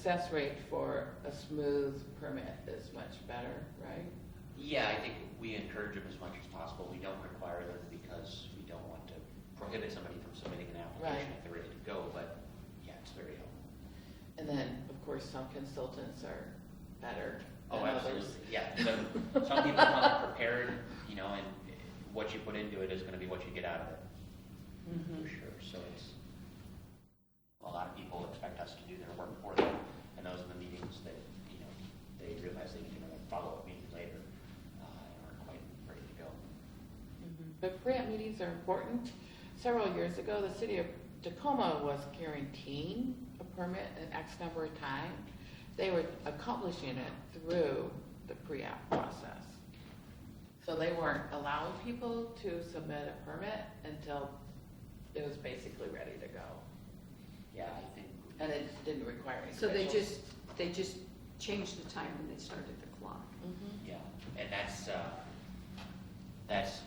success rate for a smooth permit is much better, right? Yeah, I think we encourage them as much as possible. We don't require them because we don't want to prohibit somebody from submitting an application Right. if they're ready to go, but yeah, it's very helpful. And then, of course, some consultants are better Oh, than absolutely, others. yeah. So some people come prepared, you know, and what you put into it is gonna be what you get out of it, for sure. So it's, a lot of people expect us to do their work for them, and those are the meetings that, you know, they realize they need to follow up meetings later, and aren't quite ready to go. But pre-app meetings are important. Several years ago, the city of Tacoma was guaranteeing a permit an X number of time. They were accomplishing it through the pre-app process. So they weren't allowing people to submit a permit until it was basically ready to go. Yeah, I think. And it didn't require any So they special- just changed the time when they started the clock. Mhm. Yeah, and that's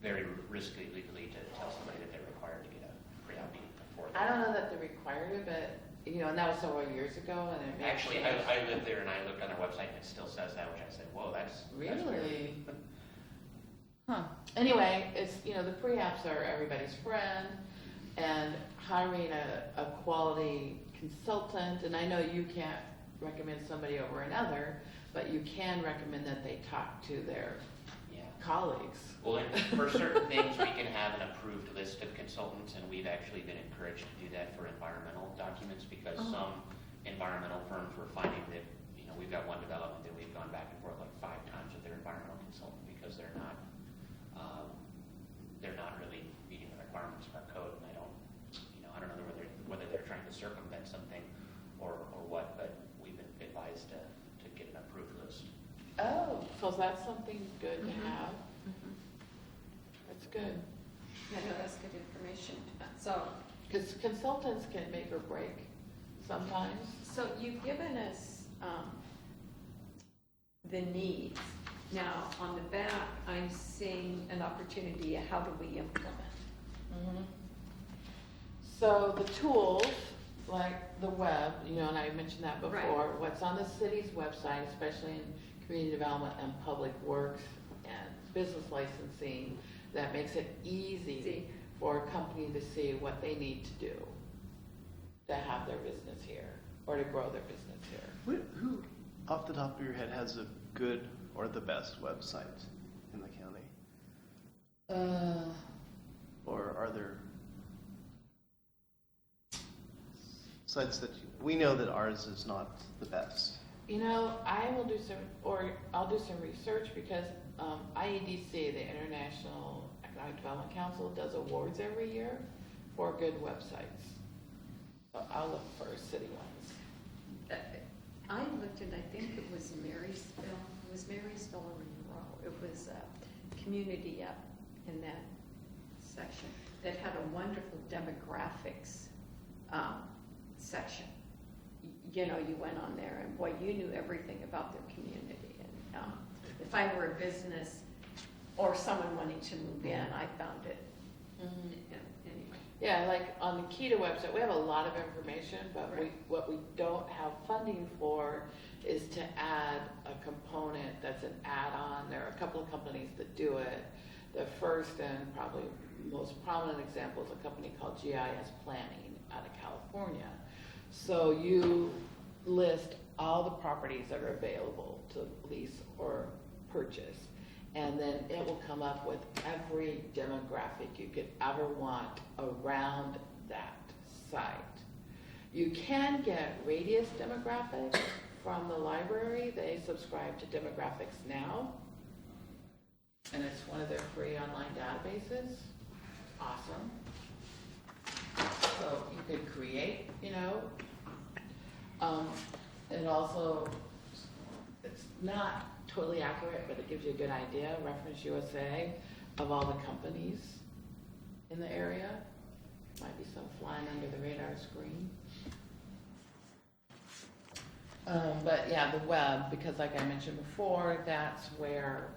very risky legally to tell somebody that they're required to get a pre-app meeting before. I don't know that they required it, but, you know, and that was several years ago, and it may have Actually, changed. I lived there and I looked on their website and it still says that, which I said, whoa, that's weird. Really? Huh. Anyway, it's, you know, the pre-apps are everybody's friend, and hiring a quality consultant, and I know you can't recommend somebody over another, but you can recommend that they talk to their Yeah. colleagues. Well, and for certain things, we can have an approved list of consultants, and we've actually been encouraged to do that for environmental documents, because some environmental firms were finding that, you know, we've got one development that we've gone back and forth like 5 times with their environmental consultant, because they're not really meeting the requirements of our code, and I don't know whether they're trying to circumvent something or what, but we've been advised to get an approved list. Oh, so that's something good to Mhm. have. That's good. I know that's good information. So Because consultants can make or break sometimes. you've given us the needs. Now, on the back, I'm seeing an opportunity, how do we implement? So the tools, like the web, you know, and I mentioned that before, Right. what's on the city's website, especially in community development and public works and business licensing, that makes it easy for a company to see what they need to do to have their business here or to grow their business here. Who, off the top of your head, has a good or the best website in the county? Or are there sites that we know that ours is not the best? You know, I'll do some research because IEDC, the International Economic Development Council, does awards every year for good websites. So I'll look for city ones. I looked at, I think it was Marysville or Monroe. It was a community up in that section that had a wonderful demographics section. You know, you went on there and boy, you knew everything about their community. And if I were a business or someone wanting to move in, I found it. Anyway. Yeah, like on the KETA website, we have a lot of information, but Right. what we don't have funding for is to add a component that's an add-on. There are a couple of companies that do it. The first and probably most prominent example is a company called GIS Planning out of California. So you list all the properties that are available to lease or purchase, and then it will come up with every demographic you could ever want around that site. You can get radius demographics from the library. They subscribe to Demographics Now, and it's one of their free online databases. Awesome. So you could create, you know, it also, it's not totally accurate, but it gives you a good idea, Reference USA, of all the companies in the area. Might be some flying under the radar screen. But yeah, the web, because like I mentioned before, that's where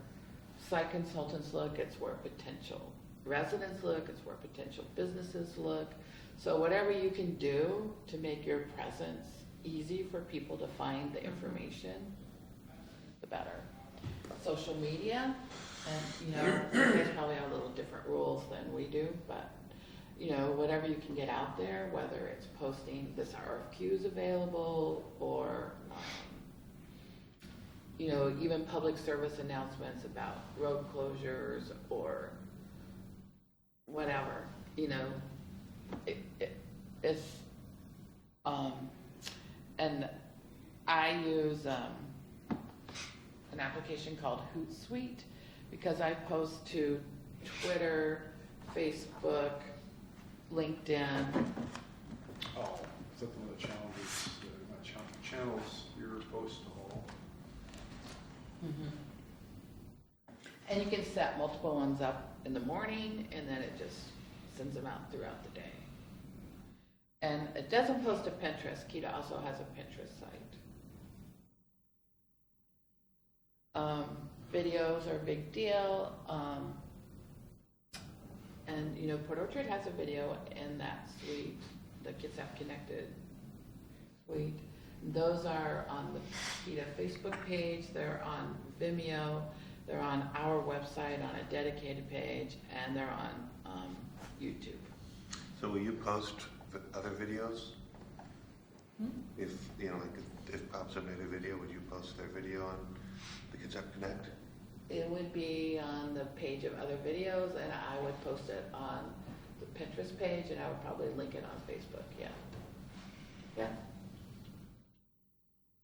site consultants look, it's where potential residents look, it's where potential businesses look. So whatever you can do to make your presence easy for people to find the information, the better. Social media, and, you know, you guys probably have a little different rules than we do, but, you know, whatever you can get out there, whether it's posting this RFQ is available, or, you know, even public service announcements about road closures or whatever, you know, it's, and I use an application called Hootsuite because I post to Twitter, Facebook, LinkedIn. Oh, is that one of the challenges, not channels you're opposed to all? And you can set multiple ones up in the morning, and then it just sends them out throughout the day. And it doesn't post to Pinterest. Kita also has a Pinterest site. Videos are a big deal. And, you know, Port Orchard has a video in that suite, the Kitsap Connected suite. Those are on the Kita Facebook page, they're on Vimeo, they're on our website on a dedicated page, and they're on YouTube. So will you post other videos? If, you know, like if Pops made a video, would you post their video on the Kids Up Connect? It would be on the page of other videos, and I would post it on the Pinterest page, and I would probably link it on Facebook, yeah. Yeah.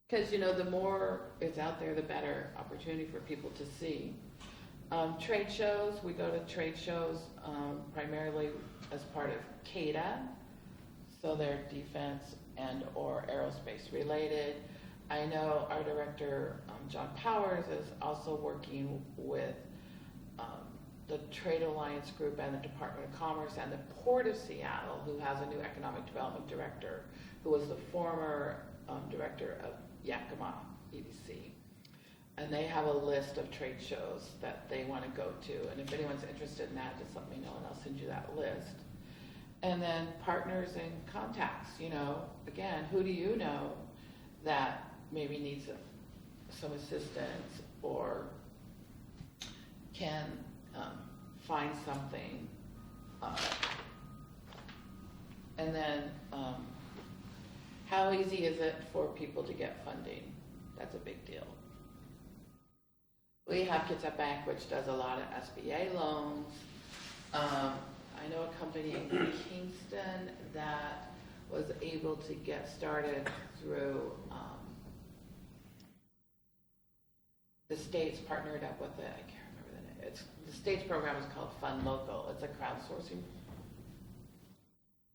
Because, you know, the more it's out there, the better opportunity for people to see. Trade shows, we go to trade shows primarily as part of CADA, so they're defense and or aerospace related. I know our director, John Powers, is also working with the Trade Alliance Group and the Department of Commerce and the Port of Seattle, who has a new economic development director, who was the former director of Yakima EDC. And they have a list of trade shows that they want to go to. And if anyone's interested in that, just let me know and I'll send you that list. And then partners and contacts, you know, again, who do you know that maybe needs some assistance or can find something. And then how easy is it for people to get funding? That's a big deal. We have Kitsap Bank, which does a lot of SBA loans. I know a company in Kingston that was able to get started through the state's partnered up with it. I can't remember the name. The state's program is called Fund Local. It's a crowdsourcing,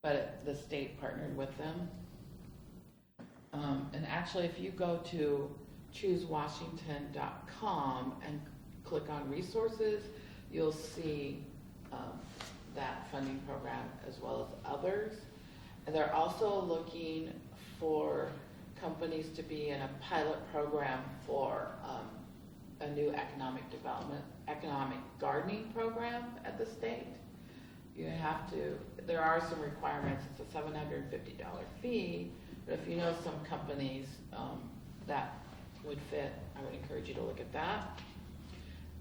but the state partnered with them. And actually, if you go to choosewashington.com and click on resources, you'll see that funding program as well as others. And they're also looking for companies to be in a pilot program for a new economic gardening program at the state. You have to, there are some requirements. It's a $750 fee, but if you know some companies that would fit, I would encourage you to look at that.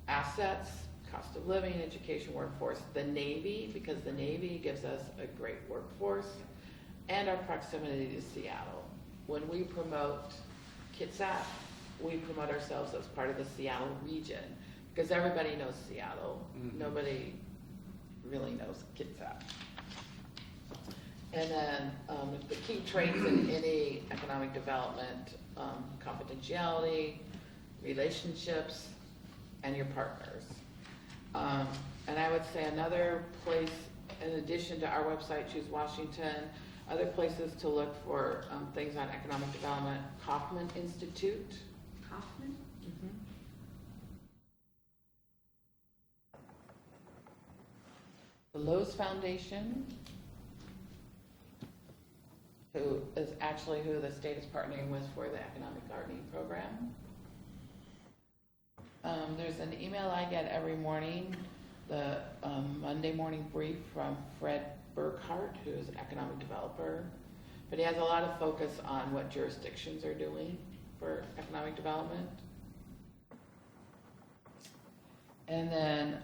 Assets, cost of living, education, workforce, the Navy, because the Navy gives us a great workforce, and our proximity to Seattle. When we promote Kitsap, we promote ourselves as part of the Seattle region, because everybody knows Seattle. Mm-hmm. Nobody really knows Kitsap. And then the key traits in any economic development, confidentiality, relationships, and your partners. And I would say another place, in addition to our website, Choose Washington, other places to look for things on economic development, Kauffman Institute. Kauffman? Mm-hmm. The Lowe's Foundation, who is actually who the state is partnering with for the economic gardening program. There's an email I get every morning, the Monday morning brief from Fred Burkhart, who is an economic developer, but he has a lot of focus on what jurisdictions are doing for economic development. And then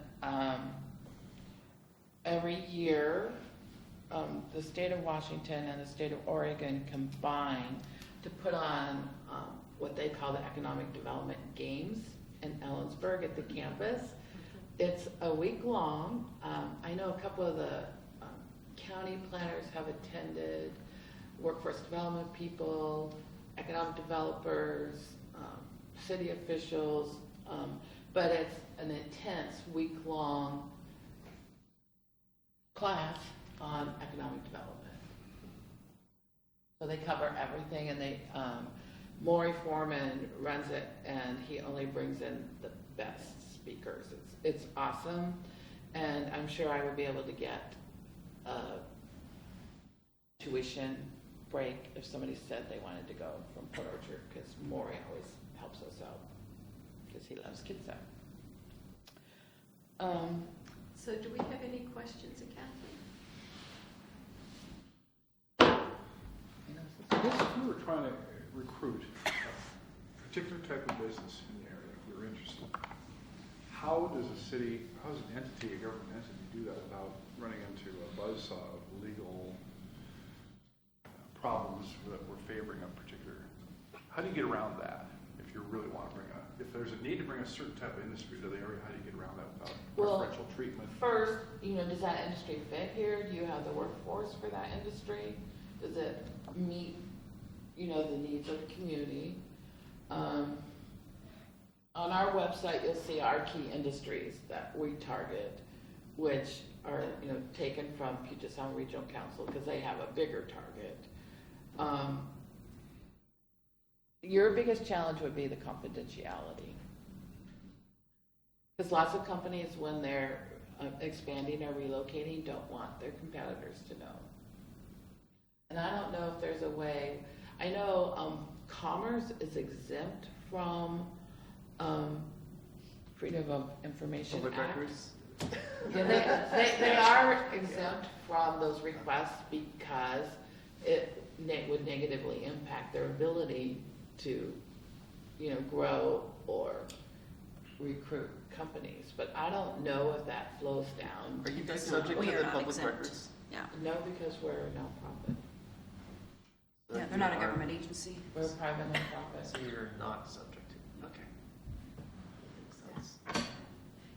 every year, the state of Washington and the state of Oregon combine to put on what they call the Economic Development Games in Ellensburg at the campus. It's a week long. I know a couple of the county planners have attended, workforce development people, economic developers, city officials, but it's an intense week-long class on economic development. So they cover everything, and they Maury Foreman runs it, and he only brings in the best speakers. It's awesome, and I'm sure I would be able to get a tuition break if somebody said they wanted to go from Port Orchard, because Maury always helps us out, because he loves kids there. So do we have any questions of Kathy? If you were trying to recruit a particular type of business in the area, if you're interested, how does an entity, a government entity, do that without running into a buzzsaw of legal problems that we're favoring a particular? How do you get around that if you really want to if there's a need to bring a certain type of industry to the area, how do you get around that without preferential treatment? First, does that industry fit here? Do you have the workforce for that industry? Does it meet, the needs of the community? On our website, you'll see our key industries that we target, which are, taken from Puget Sound Regional Council, because they have a bigger target. Your biggest challenge would be the confidentiality. Because lots of companies, when they're expanding or relocating, don't want their competitors to know. And I don't know if there's a way. I know Commerce is exempt from Freedom of Information Public Act. records? Yeah, they are exempt from those requests because it would negatively impact their ability to, grow or recruit companies. But I don't know if that flows down. Are you guys No, subject we to are the not public exempt. records? Yeah, No, because we're a nonprofit. yeah, they're not a government agency. We're a private nonprofit. So you're not subject to, okay. Makes sense.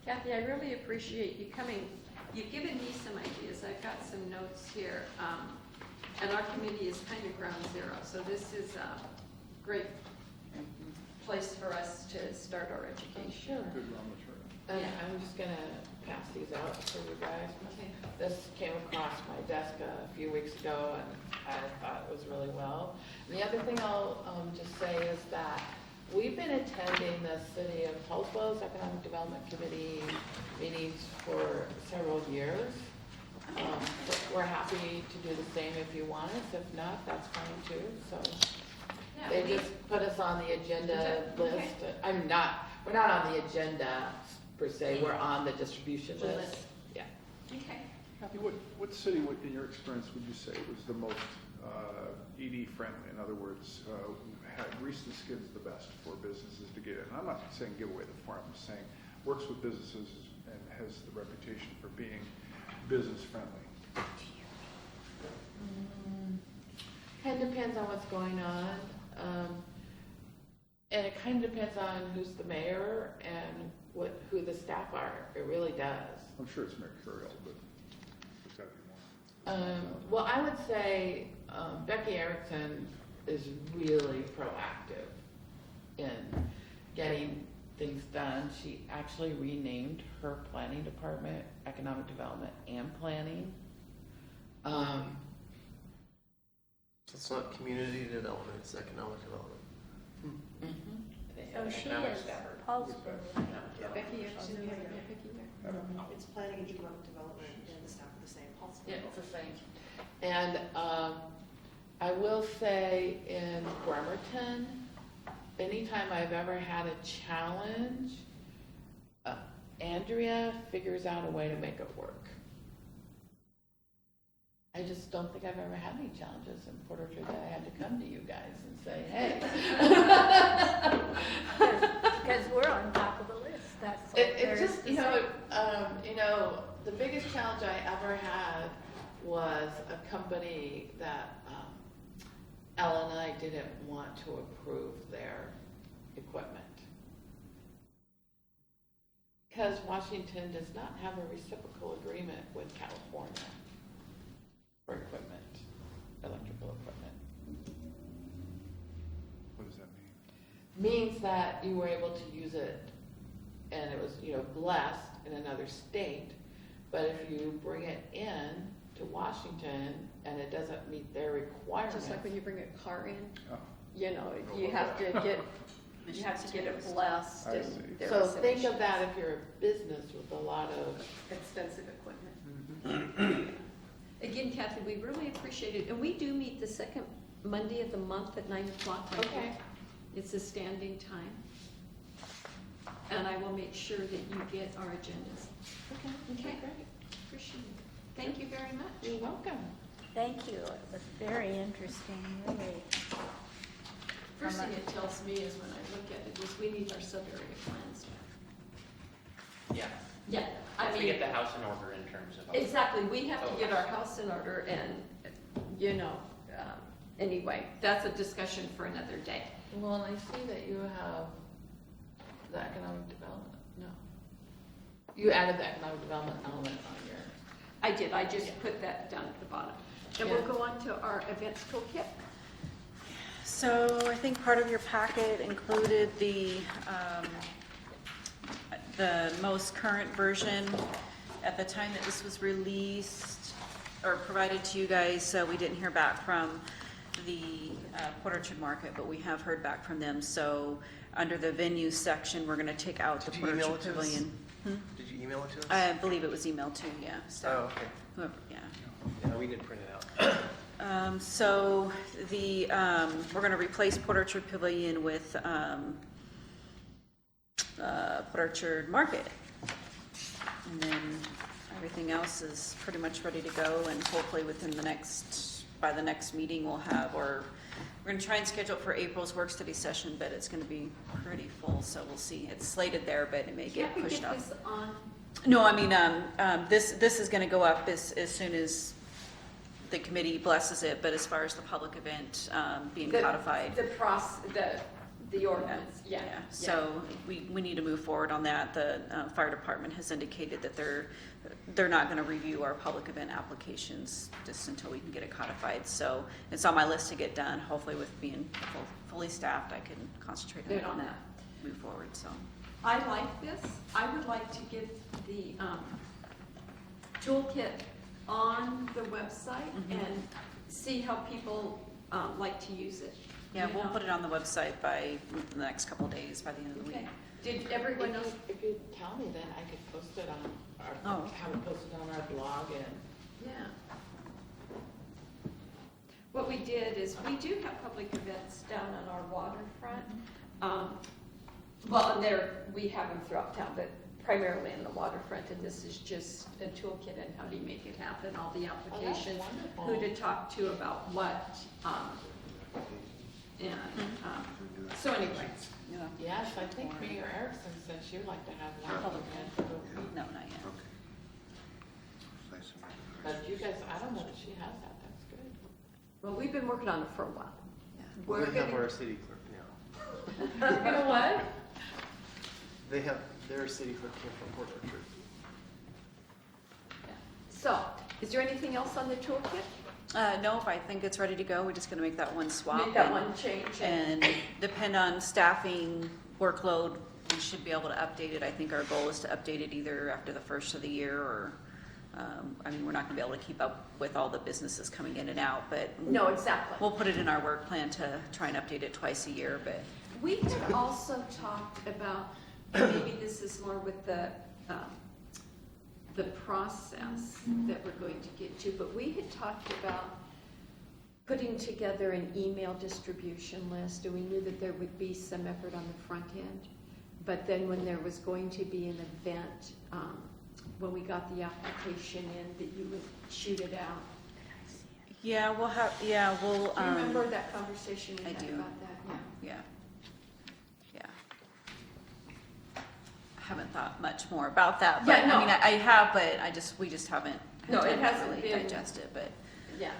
Kathy, I really appreciate you coming. You've given me some ideas. I've got some notes here. And our committee is kind of ground zero. So this is a great place for us to start our education. Sure. Good raw material. And Yeah. I'm just gonna pass these out for you guys. Okay. This came across my desk a few weeks ago, and I thought it was really well. And the other thing I'll just say is that we've been attending the City of Hillsboro's Economic Development Committee meetings for several years. We're happy to do the same if you want us. If not, that's fine too. So Yeah, they we- just put us on the agenda Okay. list. We're not on the agenda per se. We're on the distribution The list. list. Yeah. Okay. Kathy, what city, in your experience, would you say was the most ED friendly? In other words, had greased the skids the best for businesses to get in? I'm not saying give away the farm, I'm saying works with businesses and has the reputation for being business friendly. Kind of depends on what's going on. And it kind of depends on who's the mayor and who the staff are. It really does. I'm sure it's mercurial, but there's got to be more. Well, I would say Becky Erickson is really proactive in getting things done. She actually renamed her planning department Economic Development and Planning. So it's not community development, it's economic development. So she Economic is development. Paulsboro. Yeah. Becky, you have Becky there? It's planning and economic development and the staff are the same, Paulsboro. Yeah, it's the same. And I will say in Bremerton, anytime I've ever had a challenge, Andrea figures out a way to make it work. I just don't think I've ever had any challenges in Port Orchard that I had to come to you guys and say, hey. Because we're on top of the list, that's all It there is just, to you say. know, the biggest challenge I ever had was a company that Ellen and I didn't want to approve their equipment. Because Washington does not have a reciprocal agreement with California for equipment, electrical equipment. What does that mean? Means that you were able to use it and it was, blessed in another state, but if you bring it in to Washington and it doesn't meet their requirements. Just like when you bring a car in, Oh, you have to get, it blessed I and see. there So are some think of issues. that if you're a business with a lot of, Expensive equipment. Again, Kathy, we really appreciate it, and we do meet the second Monday of the month at 9 o'clock. right Okay. here. It's a standing time. And I will make sure that you get our agendas. Okay. great. Appreciate it. Thank you very much. You're welcome. Thank you. It was very interesting, really. First thing it tells me is when I look at it is we need our sub-area plans. Yeah. Yeah, Once we get the house in order in terms of. Exactly, we have to get our house in order and, anyway, that's a discussion for another day. Well, and I see that you have the economic development, no. You added the economic development element on your, I did, I just put that down at the bottom. And we'll Yeah. go on to our events toolkit. So I think part of your packet included the most current version at the time that this was released or provided to you guys. We didn't hear back from the Port Orchard Market, but we have heard back from them. So under the venue section, we're going to take out the Did you Port email Orchard it to us? Pavilion. Did you email it to us? I believe it was emailed to, yeah. So, okay. whoever, yeah. Yeah, we did print it out. So we're going to replace Port Orchard Pavilion with Port Orchard Market. And then everything else is pretty much ready to go, and hopefully by the next meeting we'll have, or we're going to try and schedule it for April's work study session, but it's going to be pretty full, so we'll see. It's slated there, but it may get Can't we pushed get off. this on? No, I mean, this is going to go up as soon as the committee blesses it, but as far as the public event being codified. The ordinance, yeah. So we need to move forward on that. The fire department has indicated that they're not going to review our public event applications just until we can get it codified. So it's on my list to get done. Hopefully with being fully staffed, I can concentrate on that, move forward, so. I like this. I would like to get the toolkit on the website and see how people like to use it. Yeah, You we'll know? put it on the website by the next couple of days, by the end of the week. Okay. Did everyone else? if you tell me, then I could post it on Oh. have it posted on our blog and. Yeah. What we did is, we do have public events down on our waterfront. Well, and we have them throughout town, but primarily in the waterfront, and this is just a toolkit on how do you make it happen, all the applications, who wonderful. to talk to about what, so anyway. Yeah. Yes, I think Mayor Erickson said she'd like to have one. Public event. No, not yet. Okay. Nice to meet you. But you guys, I don't know that she has that, that's good. Well, we've been working on it for a while. Well, We're they have gonna- our city clerk now. You're gonna what? They have their city clerk here from Port Orchard. So, is there anything else on the toolkit? Nope, I think it's ready to go. We're just gonna make that one swap. Make that and- one change. And depend on staffing workload, we should be able to update it. I think our goal is to update it either after the first of the year or, we're not gonna be able to keep up with all the businesses coming in and out, but No, exactly. we'll put it in our work plan to try and update it twice a year, but We had also talked about, maybe this is more with the process that we're going to get to, but we had talked about putting together an email distribution list, and we knew that there would be some effort on the front end. But then when there was going to be an event, when we got the application in, that you would shoot it out Yeah, we'll, Do you remember um, that conversation we I had do. about that? Yeah. yeah. I haven't thought much more about that, but, Yeah, no. I mean, I have, but we just haven't had No, it time to hasn't really been- digest it, but, Yeah,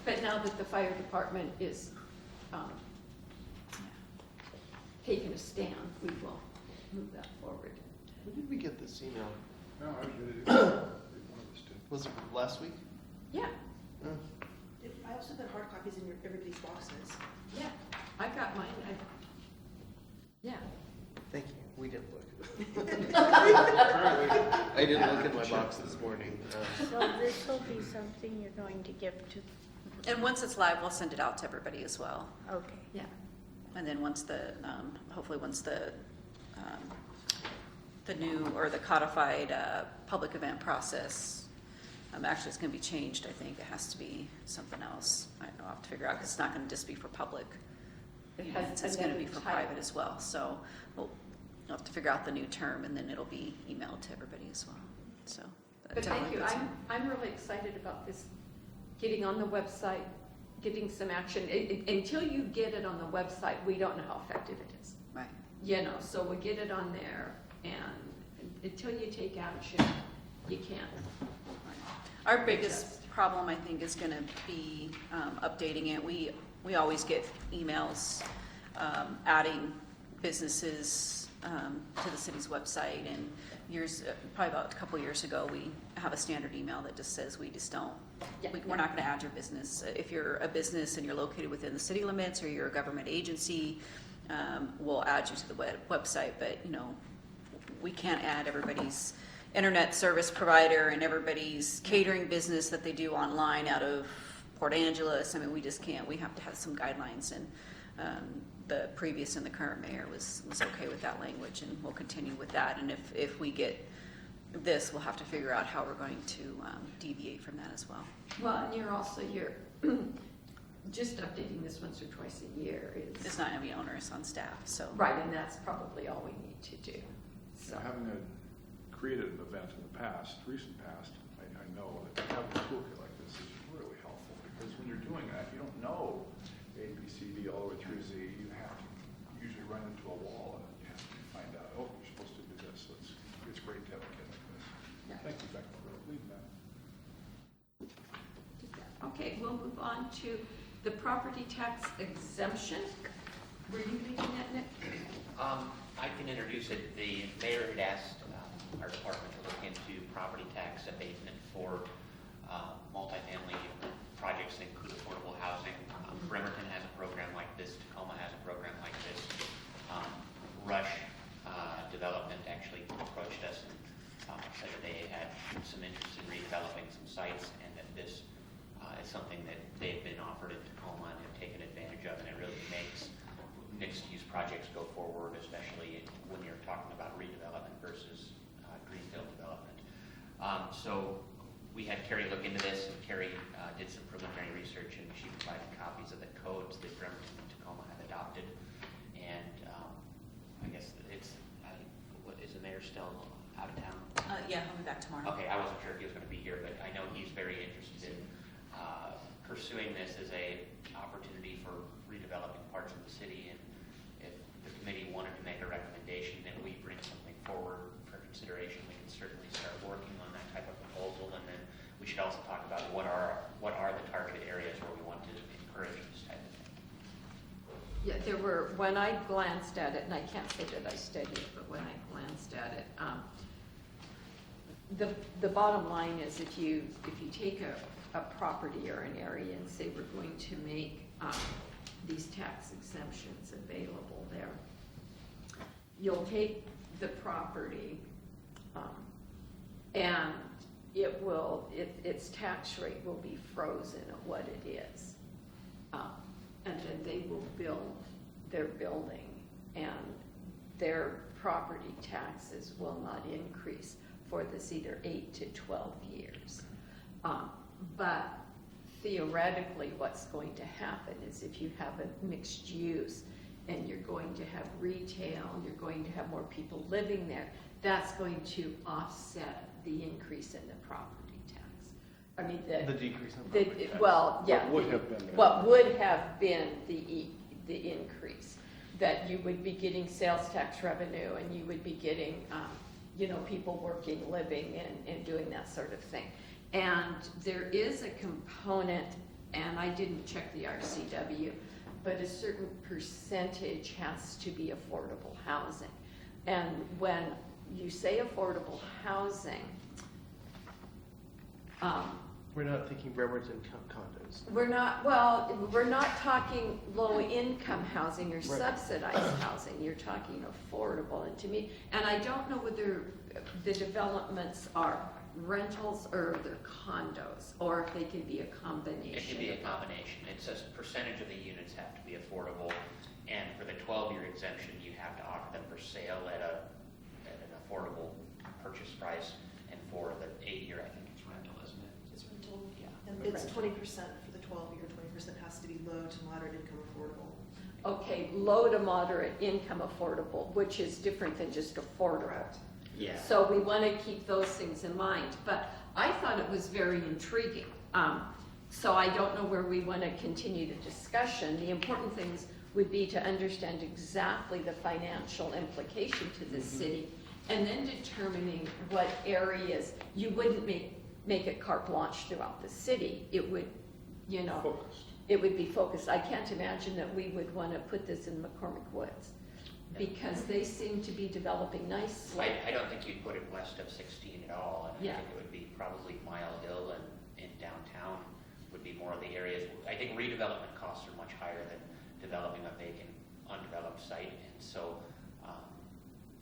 but now that the fire department is taking a stand, we will move that forward. When did we get this email? No, I did. One of us did. Was it last week? Yeah, I also put hard copies in everybody's boxes. yeah, I got mine, yeah. Thank you. We didn't look. Apparently, I didn't look in my box this morning. So this will be something you're going to give to, and once it's live, we'll send it out to everybody as well. okay. Yeah, And then once hopefully once the new, or the codified, public event process, actually it's gonna be changed, I think. It has to be something else. I'll have to figure out, because it's not gonna just be for public It has events, it's gonna be another for type. private as well. So we'll have to figure out the new term, and then it'll be emailed to everybody as well, so. but thank you, definitely I'm really excited about this, getting on the website, getting some action. Until you get it on the website, we don't know how effective it is. Right. You know, so we get it on there, and until you take action, you can't. Our biggest problem, I think, is gonna be updating it. We always get emails adding businesses to the city's website, and probably about a couple years ago, we have a standard email that just says we just don't, Yeah. we're not gonna add your business. If you're a business and you're located within the city limits, or you're a government agency, we'll add you to the website, but, we can't add everybody's internet service provider and everybody's catering business that they do online out of Port Angeles. I mean, we just can't. We have to have some guidelines, and the previous and the current mayor was okay with that language, and we'll continue with that. And if we get this, we'll have to figure out how we're going to deviate from that as well. Well, and you're just updating this once or twice a year is. It's not gonna be onerous on staff, so. Right, and that's probably all we need to do, so. having created an event in the recent past, I know that having a toolkit like this is really helpful, because when you're doing that, you don't know A, B, C, D, all the way through Z. You have to usually run into a wall, and you have to find out, oh, you're supposed to do this. So it's great to have a kit like this. Yeah. Thank you, Becky, for leading that. Okay, we'll move on to the property tax exemption. Were you leading that, Nick? I can introduce it. The mayor had asked our department to look into property tax abatement for multifamily projects that include affordable housing. Bremerton has a program like this. Tacoma has a program like this. Rush Development actually approached us and said that they had some interest in redeveloping some sites, and that this is something that they've been offered in Tacoma and have taken advantage of, and it really makes mixed-use projects go forward, especially when you're talking about redevelopment versus greenfield development. So we had Carrie look into this, and Carrie did some preliminary research, and she provided copies of the codes that Bremerton and Tacoma have adopted. And I guess is the mayor still out of town? Yeah, I'll be back tomorrow. Okay, I wasn't sure if he was going to be here, but I know he's very interested in pursuing this as a opportunity for redeveloping parts of the city. And if the committee wanted to make a recommendation that we bring something forward for consideration, we can certainly start working on that type of proposal. And then we should also talk about what are the targeted areas where we want to encourage this type of thing. Yeah, when I glanced at it, and I can't say that I studied it, but when I glanced at it, the bottom line is if you take a property or an area and say we're going to make these tax exemptions available there, you'll take the property and its tax rate will be frozen at what it is. And then they will build their building, and their property taxes will not increase for this either 8 to 12 years. But theoretically, what's going to happen is if you have a mixed use and you're going to have retail, you're going to have more people living there, that's going to offset the increase in the property tax. I mean, The decrease in property tax. well, yeah. What would have been. What would have been the increase, that you would be getting sales tax revenue and you would be getting, you know, people working, living and doing that sort of thing. And there is a component, and I didn't check the RCW, but a certain percentage has to be affordable housing. And when you say affordable housing, We're not thinking Bremerton condos. we're not talking low-income housing or Right. subsidized housing. You're talking affordable. And to me, and I don't know whether the developments are rentals or they're condos, or if they can be a combination. It can be a combination. It says percentage of the units have to be affordable, and for the 12-year exemption, you have to offer them for sale at an affordable purchase price, and for the 8-year, I think it's rental, isn't it? It's rental, Yeah. and it's 20% for the 12-year, 20% has to be low to moderate income affordable. Okay, low to moderate income affordable, which is different than just affordable. Yeah. So we want to keep those things in mind, but I thought it was very intriguing. So I don't know where we want to continue the discussion. The important things would be to understand exactly the financial implication to the city, and then determining what areas, you wouldn't make it carte blanche throughout the city. It would, you know, Focused. it would be focused. I can't imagine that we would want to put this in McCormick Woods, because they seem to be developing nicely. I don't think you'd put it west of 16 at all, and I Yeah. think it would be probably Mile Hill and in downtown would be more of the areas. I think redevelopment costs are much higher than developing a vacant, undeveloped site, and so.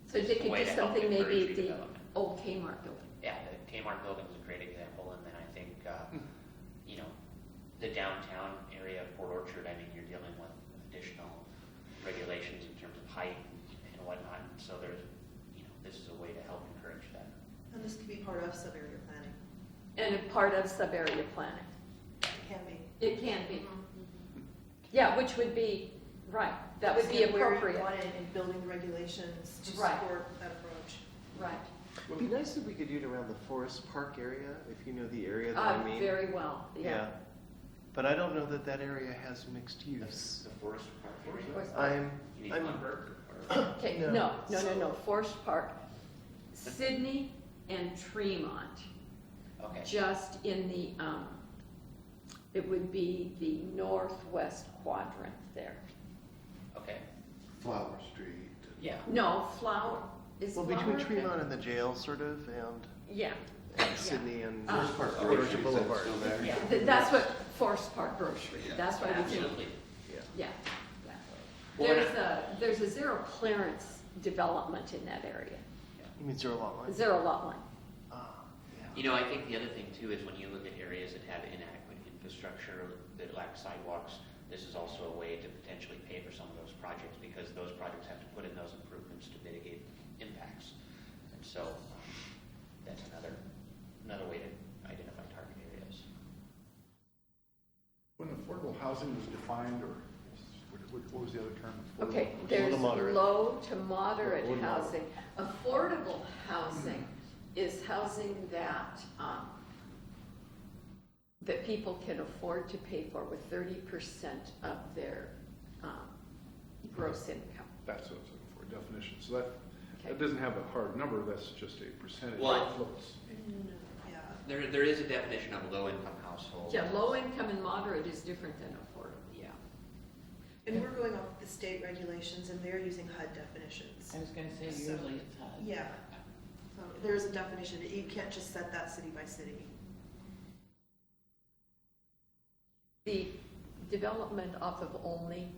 So this they is a could way do to help something, maybe encourage the redevelopment. old Kmart building. Yeah, the Kmart building is a great example, and then I think, you know, the downtown area of Port Orchard, I mean, you're dealing with additional regulations in terms of height and whatnot, so there's, you know, this is a way to help encourage that. And this could be part of sub-area planning. And a part of sub-area planning. It can be. It can be. Yeah, which would be, right, that would be Understand where you appropriate. want it in building the regulations to Right. support that approach. Right. It'd be nice if we could do it around the Forest Park area, if you know the area that I mean. Very well, yeah. But I don't know that that area has mixed use. The Forest Park area? Forest Park. You mean I'm, Lundberg? Or- Okay, No. no, Forest Park, Sydney and Tremont, Okay, just in the, it would be the northwest quadrant there. okay, Flower Street. yeah. No, Flower, is well, Flower? between okay? Tremont and the jail, sort of, Yeah, and Sydney and Forest Park Port Orchard Grocery, is that Boulevard. still there? Yeah. that's what Forest Park Grocery, that's why we think. Absolutely. Yeah. Well, we're There's a zero clearance development in that area, You mean zero lot line? zero lot line. Yeah. You know, I think the other thing too is when you look at areas that have inadequate infrastructure, that lack sidewalks, this is also a way to potentially pay for some of those projects, because those projects have to put in those improvements to mitigate impacts. And so, that's another way to identify target areas. When affordable housing was defined, or what was the other term? Okay, Affordable. there's to moderate. low to moderate Low to moderate. housing. Affordable housing is housing that, that people can afford to pay for with 30% of their gross income. That's what I was looking for, definition. So that Okay. doesn't have a hard number, that's just a percentage. Well, that floats. Yeah. There is a definition of low-income household. Yeah, low income and moderate is different than affordable, yeah. And we're going off the state regulations, and they're using HUD definitions. I was gonna say, So- usually it's HUD. Yeah. So there's a definition, you can't just set that city by city. The development off of Olney,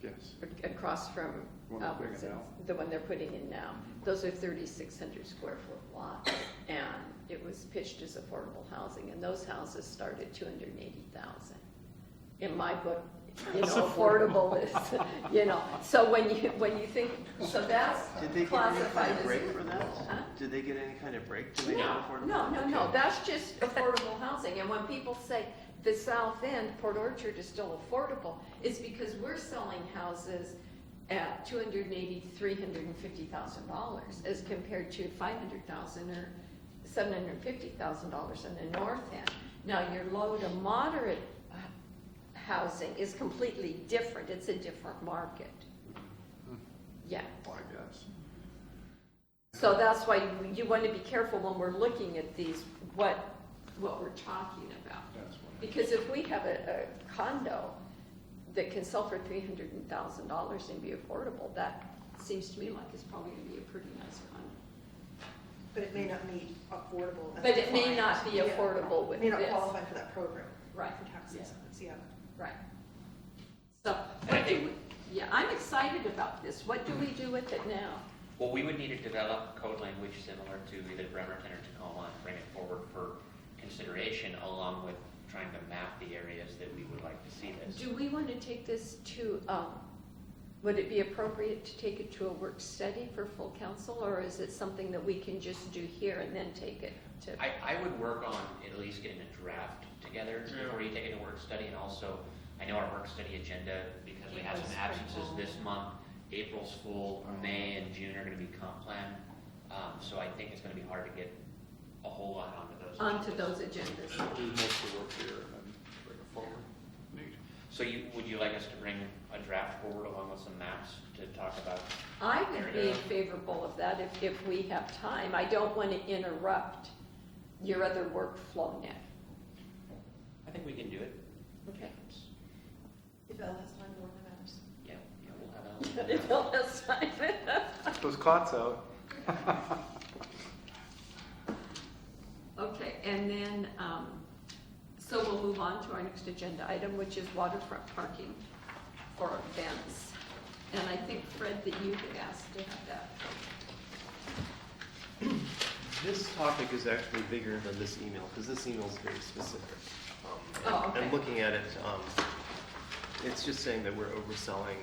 Yes. across from One they're putting in Albertsons, now. the one they're putting in now, those are 3,600 square foot lots, and it was pitched as affordable housing, and those houses start at 280,000. In my book, you know, affordable is, you know, so when you think, so that's Did they get any classified kind of as. break for that? Huh? Did they get any kind of break to make it No, affordable? no, Okay. that's just affordable housing, and when people say the South End, Port Orchard is still affordable, it's because we're selling houses at $280,000, $350,000 as compared to $500,000 or $750,000 in the north end. Now, your low to moderate housing is completely different. It's a different market. Yeah. Well, I guess. So that's why you want to be careful when we're looking at these, what we're talking about. That's what. Because if we have a condo that can sell for $300,000 and be affordable, that seems to me like it's probably going to be a pretty nice condo. But it may not be affordable. as But it may defined. not be Yeah. affordable with May not this. qualify for that program. Right. For tax Yeah. incentives, yeah. Right. So, And I think- yeah, I'm excited about this. What do we do with it now? Well, we would need to develop code language similar to either Bremerton or Tacoma and bring it forward for consideration along with trying to map the areas that we would like to see this. Do we want to take this to, would it be appropriate to take it to a work study for full council, or is it something that we can just do here and then take it to? I would work on at least getting a draft together before you take it to work study, and also, I know our work study agenda, because we have some April's absences full. this month, April's full, May and June are gonna be comp plan, so I think it's gonna be hard to get a whole lot onto those. Onto agendas. those agendas. Do most of the work here and then bring it forward. Neat. So would you like us to bring a draft forward along with some maps to talk about? I would be Area. favorable of that if we have time. I don't want to interrupt your other workflow now. I think we can do it. Okay. If Elle has time, more than matters. Yeah, we'll have Alan. If Bill has time. Those cots out. Okay, and then, so we'll move on to our next agenda item, which is waterfront parking for events. And I think, Fred, that you had asked to have that. This topic is actually bigger than this email, because this email is very specific. Oh, okay. And looking at it, it's just saying that we're overselling,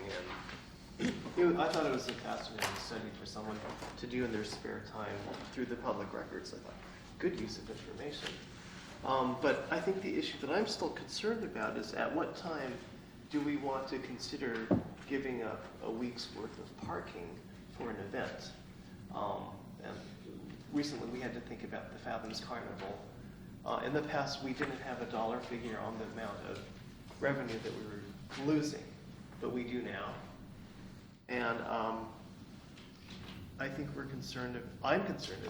and I thought it was a fascinating study for someone to do in their spare time through the public records. I thought, good use of information. But I think the issue that I'm still concerned about is at what time do we want to consider giving up a week's worth of parking for an event? And recently we had to think about the Fathoms Carnival. In the past, we didn't have a dollar figure on the amount of revenue that we were losing, but we do now. And I think I'm concerned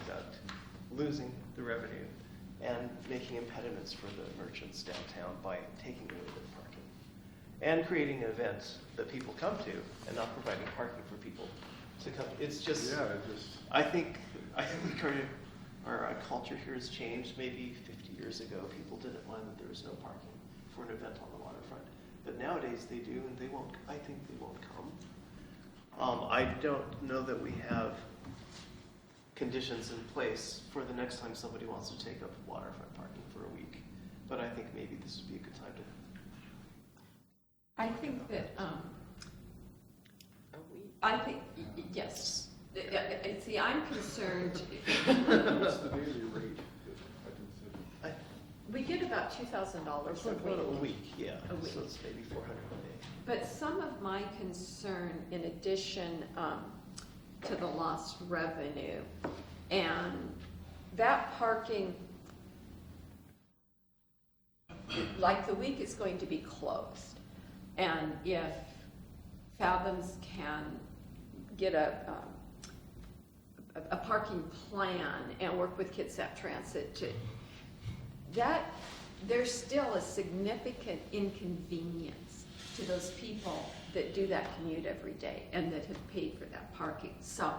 about losing the revenue and making impediments for the merchants downtown by taking away their parking. And creating an event that people come to and not providing parking for people to come. It's just, Yeah, it just, I think our culture here has changed. Maybe 50 years ago, people didn't mind that there was no parking for an event on the waterfront. But nowadays they do, and I think they won't come. I don't know that we have conditions in place for the next time somebody wants to take up waterfront parking for a week. But I think maybe this would be a good time to. I think that, yes. See, I'm concerned, what's the daily rate? I didn't see. we get about $2,000 It's a like about a week. week, yeah. A week. So it's maybe 400 a day. But some of my concern, in addition to the lost revenue, and that parking, like the week is going to be closed. And if Fathoms can get a parking plan and work with Kitsap Transit there's still a significant inconvenience to those people that do that commute every day and that have paid for that parking. So,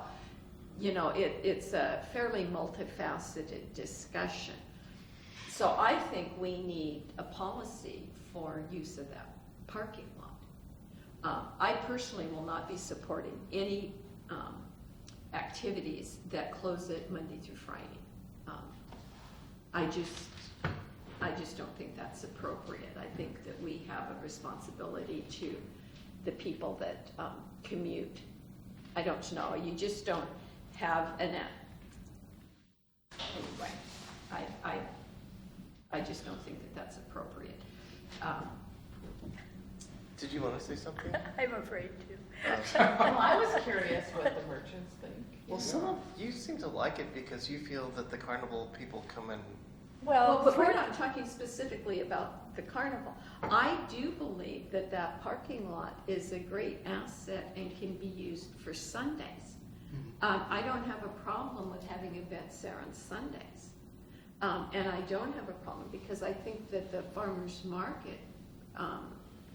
it's a fairly multifaceted discussion. So I think we need a policy for use of that parking lot. I personally will not be supporting any activities that close it Monday through Friday. I just don't think that's appropriate. I think that we have a responsibility to the people that commute. I don't know, you just don't have anyway, I just don't think that that's appropriate. Did you want to say something? I'm afraid to. Well, I was curious what the merchants think. Well, some of you seem to like it because you feel that the carnival people come in. Well, but we're for- not talking specifically about the carnival. I do believe that that parking lot is a great asset and can be used for Sundays. I don't have a problem with having events there on Sundays. And I don't have a problem because I think that the farmer's market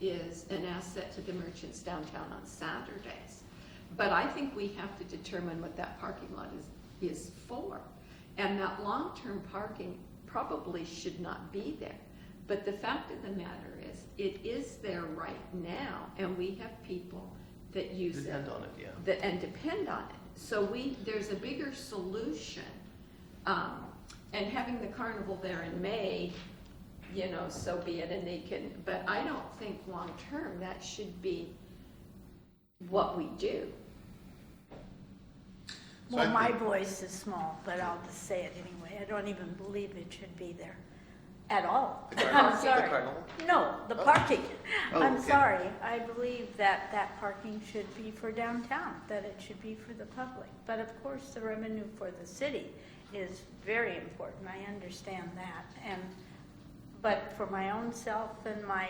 is an asset to the merchants downtown on Saturdays. But I think we have to determine what that parking lot is for. And that long-term parking probably should not be there. But the fact of the matter is, it is there right now, and we have people that use it. Depend on it, yeah. And depend on it. So there's a bigger solution. And having the carnival there in May, so be it, and they can, but I don't think long-term that should be what we do. So Well, I my think- voice is small, but I'll just say it anyway. I don't even believe it should be there at all. The carnival? I'm sorry. The carnival? No, the Oh. parking. Oh, I'm okay. sorry. I believe that that parking should be for downtown, that it should be for the public. But of course, the revenue for the city is very important. I understand that. But for my own self and I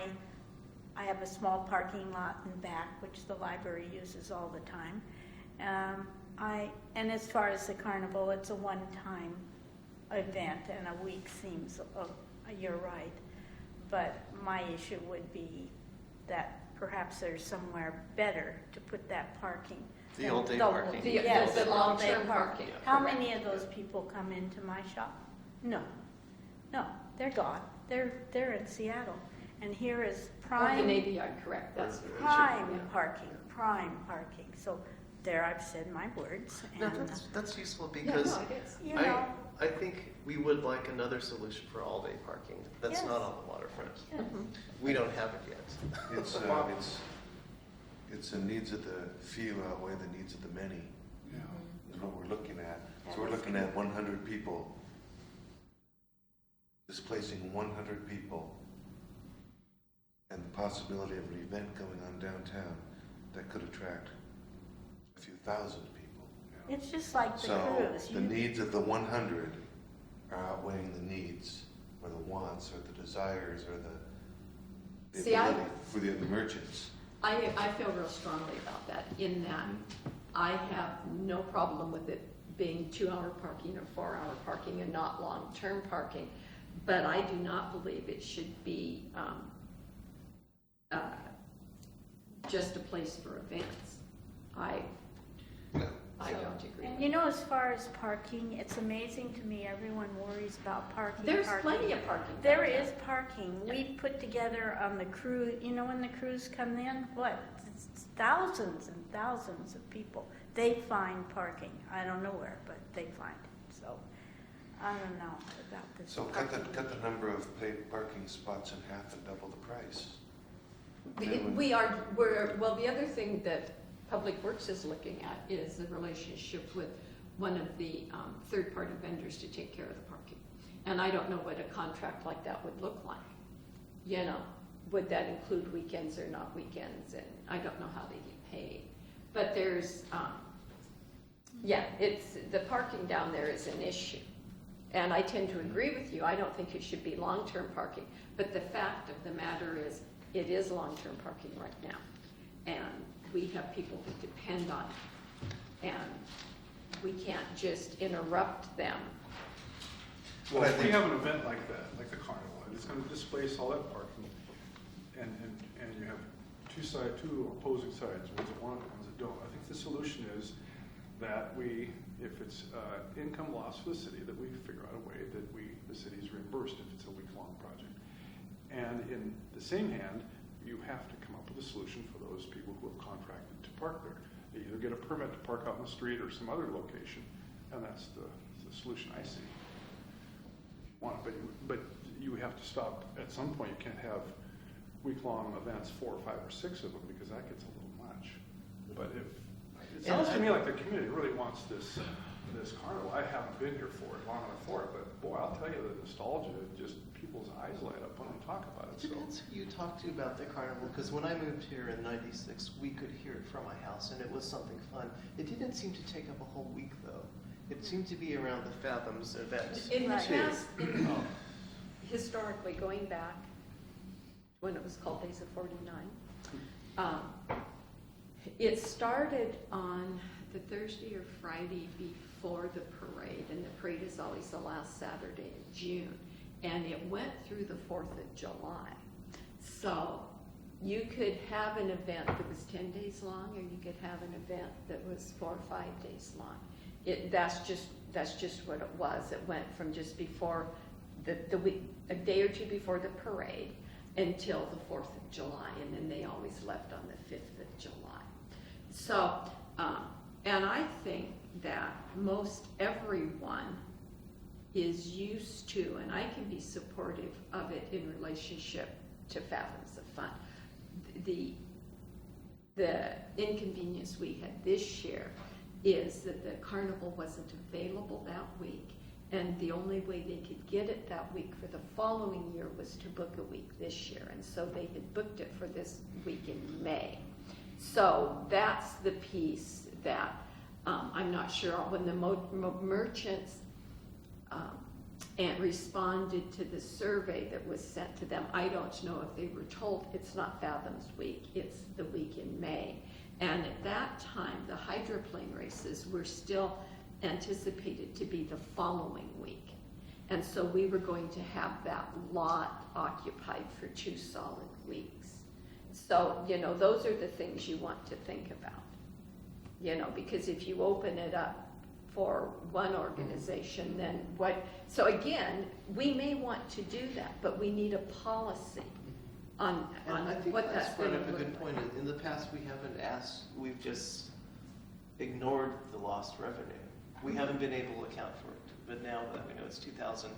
have a small parking lot in back, which the library uses all the time. And as far as the carnival, it's a one-time event, and a week seems, you're right. But my issue would be that perhaps there's somewhere better to put that parking. The than all-day the- parking. Yes, The the all-day long-term parking. Yeah. How many of those people come into my shop? No, they're gone. They're in Seattle, and here is Or prime. Canadian Yard, correct, that's. Prime parking. So there I've said my words. No, And, that's useful Yeah, because no, it is. you know, I think we would like another solution for all-day parking. That's Yes. not on the waterfront. yes. We don't have it yet. It's the needs of the few outweigh the needs of the many, Yeah. is what we're looking at. That So we're is looking at 100 people, displacing 100 people, and the possibility of an event going on downtown that could attract a few thousand people. It's just like the So cruise. the needs of the 100 are outweighing the needs, or the wants, or the desires, or the See, I- ability for the merchants. I feel real strongly about that, in that I have no problem with it being 2-hour parking or 4-hour parking and not long-term parking. But I do not believe it should be just a place for events. I don't agree. And you know, as far as parking, it's amazing to me, everyone worries about parking. There's parking. plenty of parking. There downtown. is parking. Yeah. We put together on the cruise, when the crews come in, it's thousands and thousands of people. They find parking. I don't know where, but they find it. So, I don't know about this. So cut the number of paid parking spots in half and double the price. Well, the other thing that Public Works is looking at is the relationship with one of the third-party vendors to take care of the parking. And I don't know what a contract like that would look like. Would that include weekends or not weekends? And I don't know how they get paid. But there's, the parking down there is an issue. And I tend to agree with you. I don't think it should be long-term parking. But the fact of the matter is, it is long-term parking right now. And we have people that depend on it. And we can't just interrupt them. Well, But I if we think- have an event like that, like the carnival, and it's gonna displace all that parking, and you have two opposing sides, ones that want it, ones that don't. I think the solution is that if it's income loss for the city, that we figure out a way that the city is reimbursed if it's a week-long project. And in the same hand, you have to come up with a solution for those people who have contracted to park there. They either get a permit to park out in the street or some other location, and that's the solution I see. But you have to stop, at some point, you can't have week-long events, 4 or 5 or 6 of them, because that gets a little much. But it sounds to me like the community really wants this this carnival. I haven't been here for it, long enough for it, but boy, I'll tell you, the nostalgia, just people's eyes light up when we talk about it, It so. depends who you talk to about the carnival, because when I moved here in '96, we could hear it from my house, and it was something fun. It didn't seem to take up a whole week, though. It seemed to be around the Fathoms event. In the Right. past, historically, going back, when it was called Days of 49, it started on the Thursday or Friday before the parade, and the parade is always the last Saturday in June, and it went through the 4th of July. So you could have an event that was 10 days long, or you could have an event that was 4 or 5 days long. That's just what it was. It went from just before the week, a day or two before the parade, until the 4th of July, and then they always left on the 5th of July. So, and I think that most everyone is used to, and I can be supportive of it in relationship to Fathoms of Fun. The inconvenience we had this year is that the carnival wasn't available that week, and the only way they could get it that week for the following year was to book a week this year, and so they had booked it for this week in May. So that's the piece that I'm not sure when the merchants and responded to the survey that was sent to them. I don't know if they were told it's not Fathoms Week, it's the week in May. And at that time, the hydroplane races were still anticipated to be the following week. And so we were going to have that lot occupied for 2 solid weeks. So, those are the things you want to think about, because if you open it up for one organization, then what, so again, we may want to do that, but we need a policy on And I think what that's that's brought going up to a look good point. like. In the past, we haven't asked, we've just ignored the lost revenue. We haven't been able to account for it, but now that we know it's 2,000,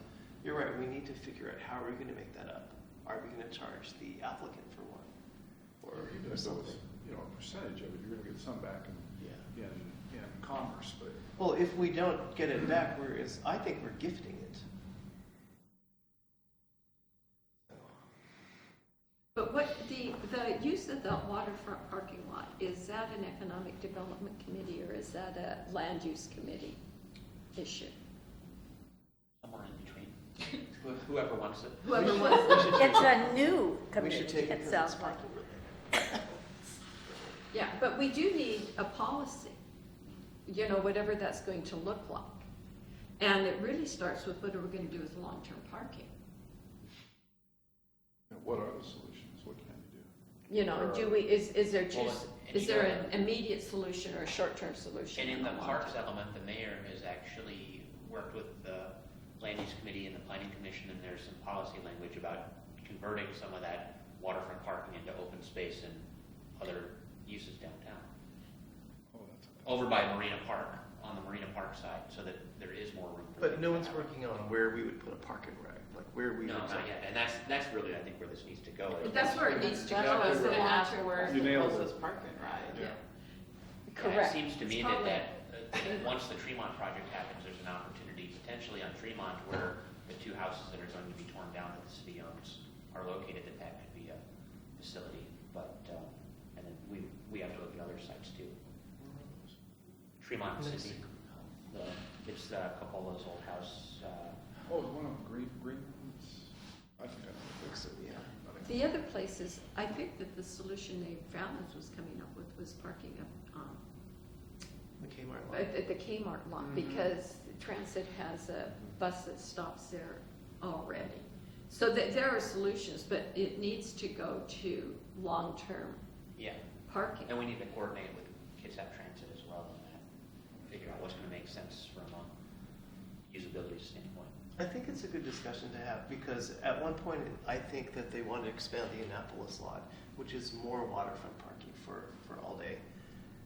you're right, we need to figure out how are we going to make that up? Are we going to charge the applicant for one? Or Even if it something? was, a percentage of it, you're gonna get some back Yeah. in commerce, but. Well, if we don't get it back, I think we're gifting it. But what, the use of the waterfront parking lot, is that an economic development committee or is that a land use committee issue? Somewhere in between. Whoever wants it. Whoever wants it. It's a new We should committee, take it it because sounds it's like. parking. Yeah, but we do need a policy, whatever that's going to look like. And it really starts with what are we going to do with long-term parking? What are the solutions? What can you do? Do we, is there Well, just, and is you there know- an immediate solution or a short-term solution? And in the a long-term? parks element, the mayor has actually worked with the land use committee and the planning commission, and there's some policy language about converting some of that waterfront parking into open space and other uses downtown. Oh, that's. Over by Marina Park, on the Marina Park side, so that there is more room for. But things no to one's happen. working on where we would put a park and ride, like where we No, would. not yet, and that's really, I think, where this needs to go. But that's where it needs to That's go, what I is was the gonna ask, long-term. where's You the nailed it. closest park and ride? Yeah. Correct. It seems to me It's that probably- once the Tremont project happens, there's an opportunity potentially on Tremont where the 2 houses that are going to be torn down that the city owns are located, that could be a facility. But, and then we have to look at other sites too. Tremont City, it's Copola's old house. Oh, is one of them green? I think I think so, yeah. The other places, I think that the solution they found was coming up with was parking up The Kmart lot. at the Kmart lot, Mhm. because Transit has a bus that stops there already. So there are solutions, but it needs to go to long-term Yeah, parking. and we need to coordinate with Kitsap Transit as well on that. Figure out what's going to make sense from a usability standpoint. I think it's a good discussion to have, because at one point, I think that they want to expand the Annapolis lot, which is more waterfront parking for all day.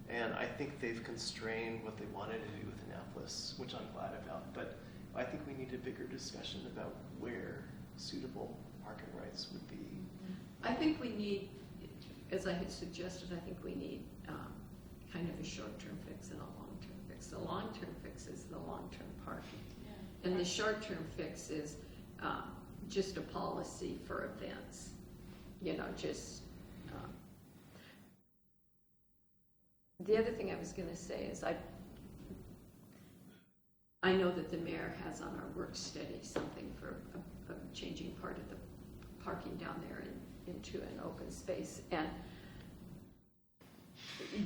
And I think they've constrained what they wanted to do with Annapolis, which I'm glad about. But I think we need a bigger discussion about where suitable parking rights would be. I think we need, as I had suggested, I think we need kind of a short-term fix and a long-term fix. The long-term fix is the long-term parking. And the short-term fix is just a policy for events, just. The other thing I was gonna say is I know that the mayor has on our work study something for changing part of the parking down there into an open space. And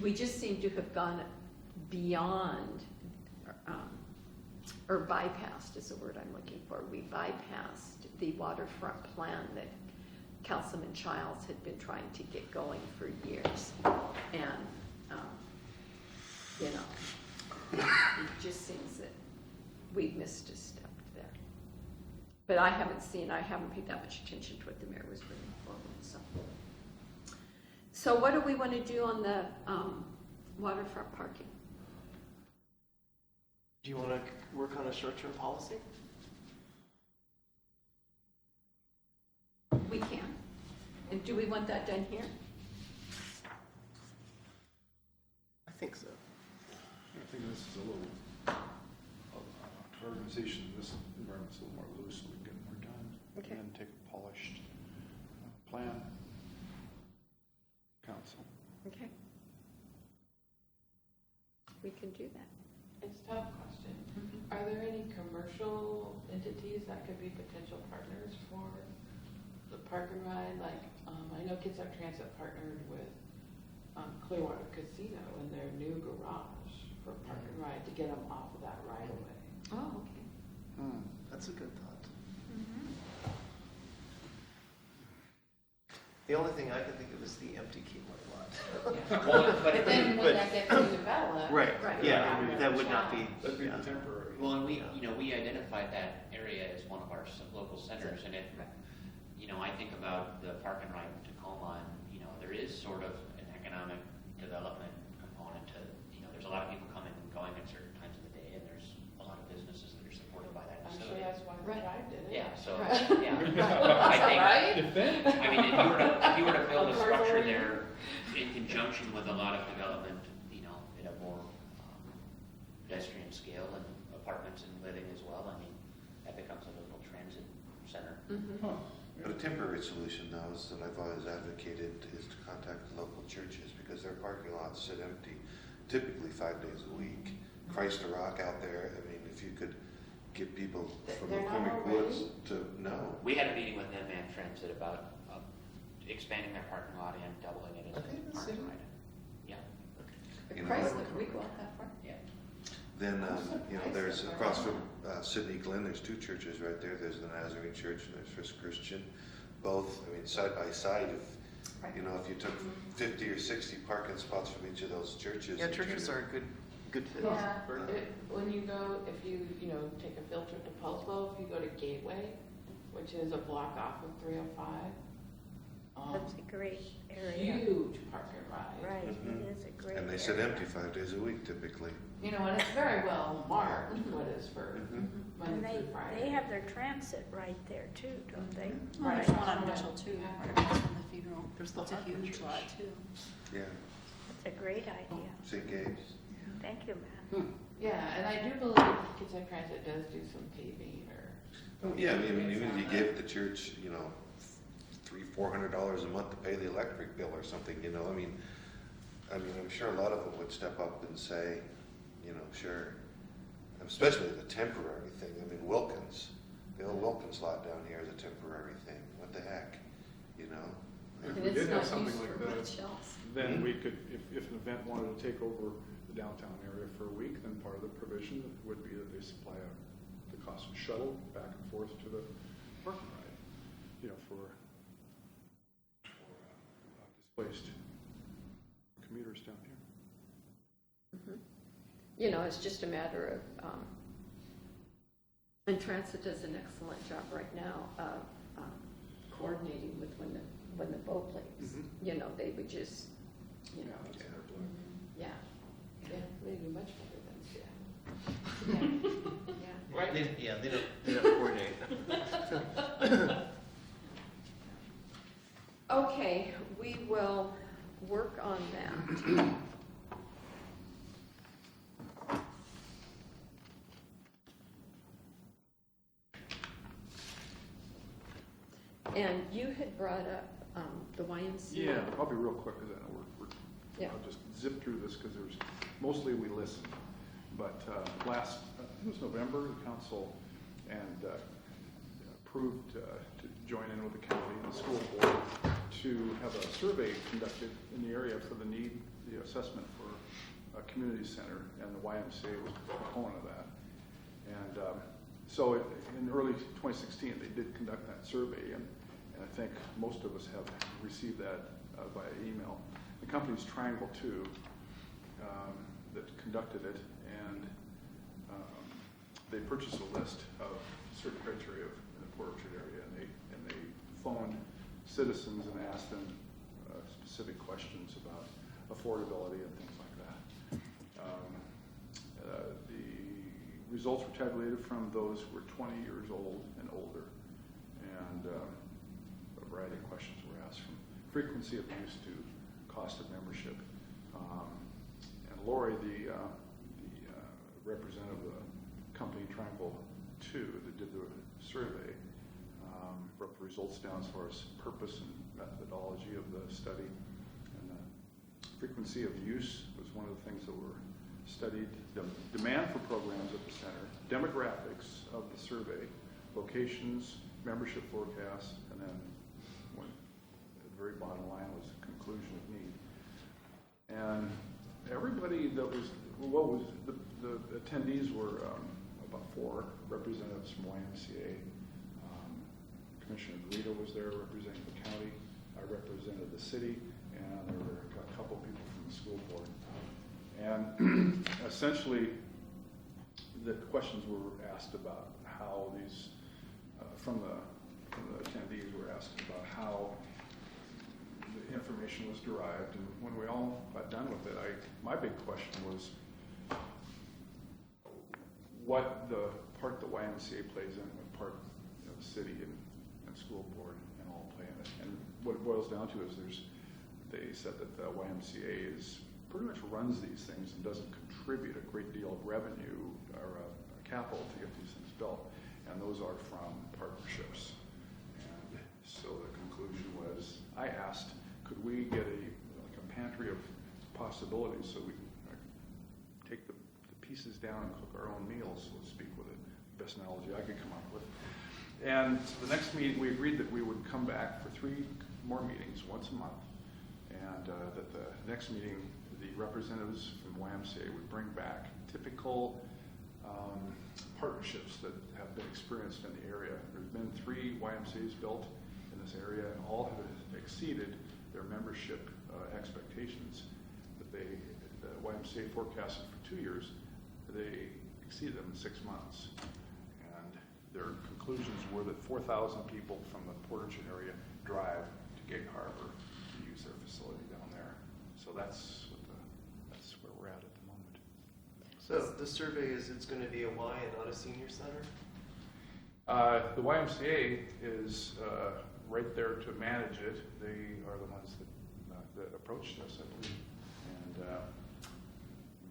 we just seem to have gone beyond, or bypassed is the word I'm looking for. We bypassed the waterfront plan that Councilman Childs had been trying to get going for years. And, it just seems that we've missed a step there. But I haven't paid that much attention to what the mayor was bringing forward, So what do we want to do on the waterfront parking? Do you want to work on a short-term policy? We can. And do we want that done here? I think so. I think this is a little, organization in this environment's a little more loose, so we can get more done. Okay. And then take a polished plan. Council. Okay. We can do that. It's a tough question. Are there any commercial entities that could be potential partners for the park and ride? Like, I know Kitsap Transit partnered with Clearwater Casino in their new garage for park and ride to get them off of that right away. Oh, okay. That's a good thought. Mhm. The only thing I could think of is the empty Kmart lot. Well, but But then it, when that gets redeveloped. Right, Right. yeah, Yeah. that would not be. That'd be yeah. temporary. well, and we identified that area as one of our local centers, and I think about the park and ride in Tacoma, and, there is sort of an economic development component to, there's a lot of people coming and going at certain times of the day, and there's a lot of businesses that are supported by that I'm sure facility. that's why the Right. tribe did it. Yeah, so, Right. yeah. I I think, think, right? I mean, if you were to build a Of course, structure already. there in conjunction with a lot of development, at a more pedestrian scale and apartments and living as well, I mean, that becomes a little transit center. But a temporary solution now is that I've always advocated is to contact the local churches because their parking lots sit empty typically 5 days a week. Christ the Rock out there, I mean, if you could get people from They're not McCormick already? Woods to, no. We had a meeting with them and Transit about expanding their parking lot and doubling it Are they in into the park city? and ride. Yeah, You know, Chrysler, we go out that far? yeah. Then, there's across from Sydney Glen, there's two churches right there. There's the Nazarene Church and there's First Christian. Both, I mean, side by side. If you took 50 or 60 parking spots from each of those churches. Yeah, and churches turned are a good fit. Yeah, for- when you go, if you, take a field trip to Pullsville, if you go to Gateway, which is a block off of 305. That's a great area. Huge park and ride. Right, Mhm. it is a great area. And they sit empty 5 days a week typically. And it's very well marked what is for And Monday through Friday. they have their transit right there too, don't they? Well, there's one on Mitchell too, right across from the funeral. There's the It's a Hartman huge Church. lot too. Yeah, It's a great idea. St. Gabe's. Thank you, Matt. Yeah, and I do believe Kitsap Transit does do some paving or. Yeah, I mean, even if you give the church, $300-400 a month to pay the electric bill or something, I mean, I'm sure a lot of them would step up and say, sure. Especially the temporary thing. I mean, Wilkins, the old Wilkins lot down here is a temporary thing. What the heck, If And we it's did have not something used like for that, much else. then we could, if an event wanted to take over the downtown area for a week, then part of the provision would be that they supply the cost of shuttle back and forth to the parking ride, for displaced commuters down here. It's just a matter of, and Transit does an excellent job right now of coordinating with when the boat leaves. Mhm. They would just, yeah. Yeah, they do much better than Seattle. Yeah. Right? They don't coordinate. Okay, we will work on that. And you had brought up the YMCA. Yeah, I'll be real quick, because I know Yeah. I'll just zip through this, because there's, mostly we listened. But last, I think it was November, the council and approved to join in with the county and the school board to have a survey conducted in the area for the need, the assessment for a community center, and the YMCA was a proponent of that. And so in early 2016, they did conduct that survey, and I think most of us have received that via email. The company's Triangle 2 that conducted it, and they purchased a list of certain criteria in the Port Orchard area, and they phoned citizens and asked them specific questions about affordability and things like that. The results were tabulated from those who were 20 years old and older, and a variety of questions were asked, from frequency of use to cost of membership. And Lori, the representative of the company Triangle 2 that did the survey, wrote the results down as far as purpose and methodology of the study. And the frequency of use was one of the things that were studied. The demand for programs at the center, demographics of the survey, locations, membership forecasts, and then the very bottom line was the conclusion of need. And everybody that was, the attendees were about 4 representatives from YMCA. Commissioner Garrido was there representing the county. I represented the city, and there were a couple people from the school board. And essentially, the questions were asked about how these, from the attendees were asked about how the information was derived. And when we all got done with it, my big question was what the part the YMCA plays in, what part the city and school board and all play in it. And what it boils down to is they said that the YMCA pretty much runs these things and doesn't contribute a great deal of revenue or capital to get these things built. And those are from partnerships. And so the conclusion was, I asked, could we get a pantry of possibilities so we can take the pieces down and cook our own meals, so to speak, with it. Best analogy I could come up with. And the next meeting, we agreed that we would come back for 3 more meetings once a month, and that the next meeting, the representatives from YMCA would bring back typical partnerships that have been experienced in the area. There's been 3 YMCAs built in this area, and all have exceeded their membership expectations. That the YMCA forecasted for 2 years, they exceeded them in 6 months. Their conclusions were that 4,000 people from the Port Orchard area drive to Gig Harbor to use their facility down there. So that's where we're at the moment. So the survey it's going to be a Y and not a senior center? The YMCA is right there to manage it. They are the ones that approached us, I believe. And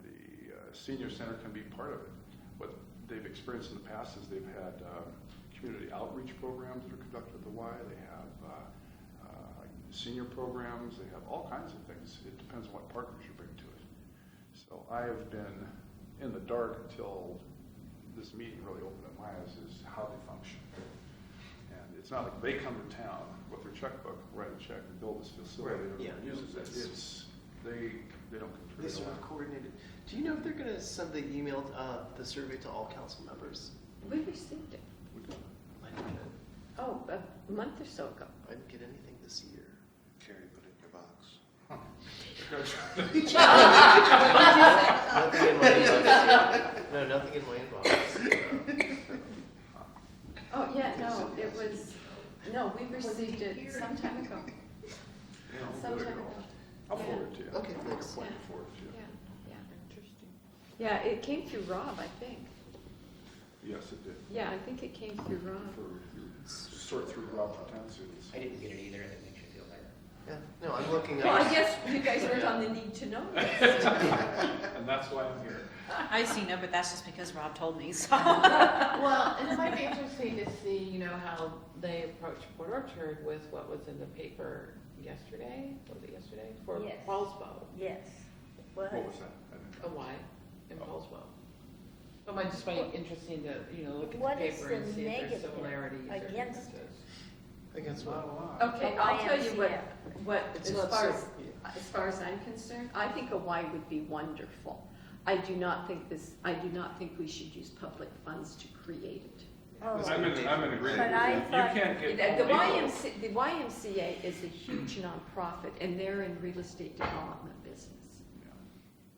the senior center can be part of it. What they've experienced in the past is they've had community outreach programs that are conducted at the Y. They have senior programs. They have all kinds of things. It depends on what partners you bring to it. So I have been in the dark until this meeting really opened up my eyes as how they function. And it's not like they come to town with their checkbook, write a check, and build this facility. Right. Everyone uses it. They don't contribute. They sort of coordinated. Do you know if they're going to send the email, the survey to all council members? We received it, I didn't get it. a month or so ago. I didn't get anything this year. Carrie, put it in your box. Nothing in my inbox. No, nothing in my inbox. Oh, yeah, no, it was, no, we received it some time ago. Some time ago. I'll forward it to you. Okay, Make a thanks. point to forward it to you. Yeah, yeah. Interesting. Yeah, it came through Rob, I think. Yes, it did. Yeah, I think it came through Rob. For you sort through Rob Potensi's. I didn't get it either, that makes you feel better. Yeah, no, I'm looking Well, I at, guess you guys weren't on the need to know list. And that's why I'm here. I see, no, but that's just because Rob told me, so. Well, and it might be interesting to see, you know, how they approached Port Orchard with what was in the paper yesterday, was it yesterday? For Yes. Paulsbo, Yes. What was that? I didn't a know. Y in Paulsbo. So it might just be interesting to, you know, look at What the is paper the and see if there's negative similarities or against differences. against Not what? a lot. Okay, The I'll tell you YMCA. what, It's as not far so- as I'm concerned, I think a Y would be wonderful. I do not think we should use public funds to create it. Oh. I'm in agreement with But I you. You thought- can't The get. Home Depot. YMCA is a huge nonprofit, and they're in real estate development business.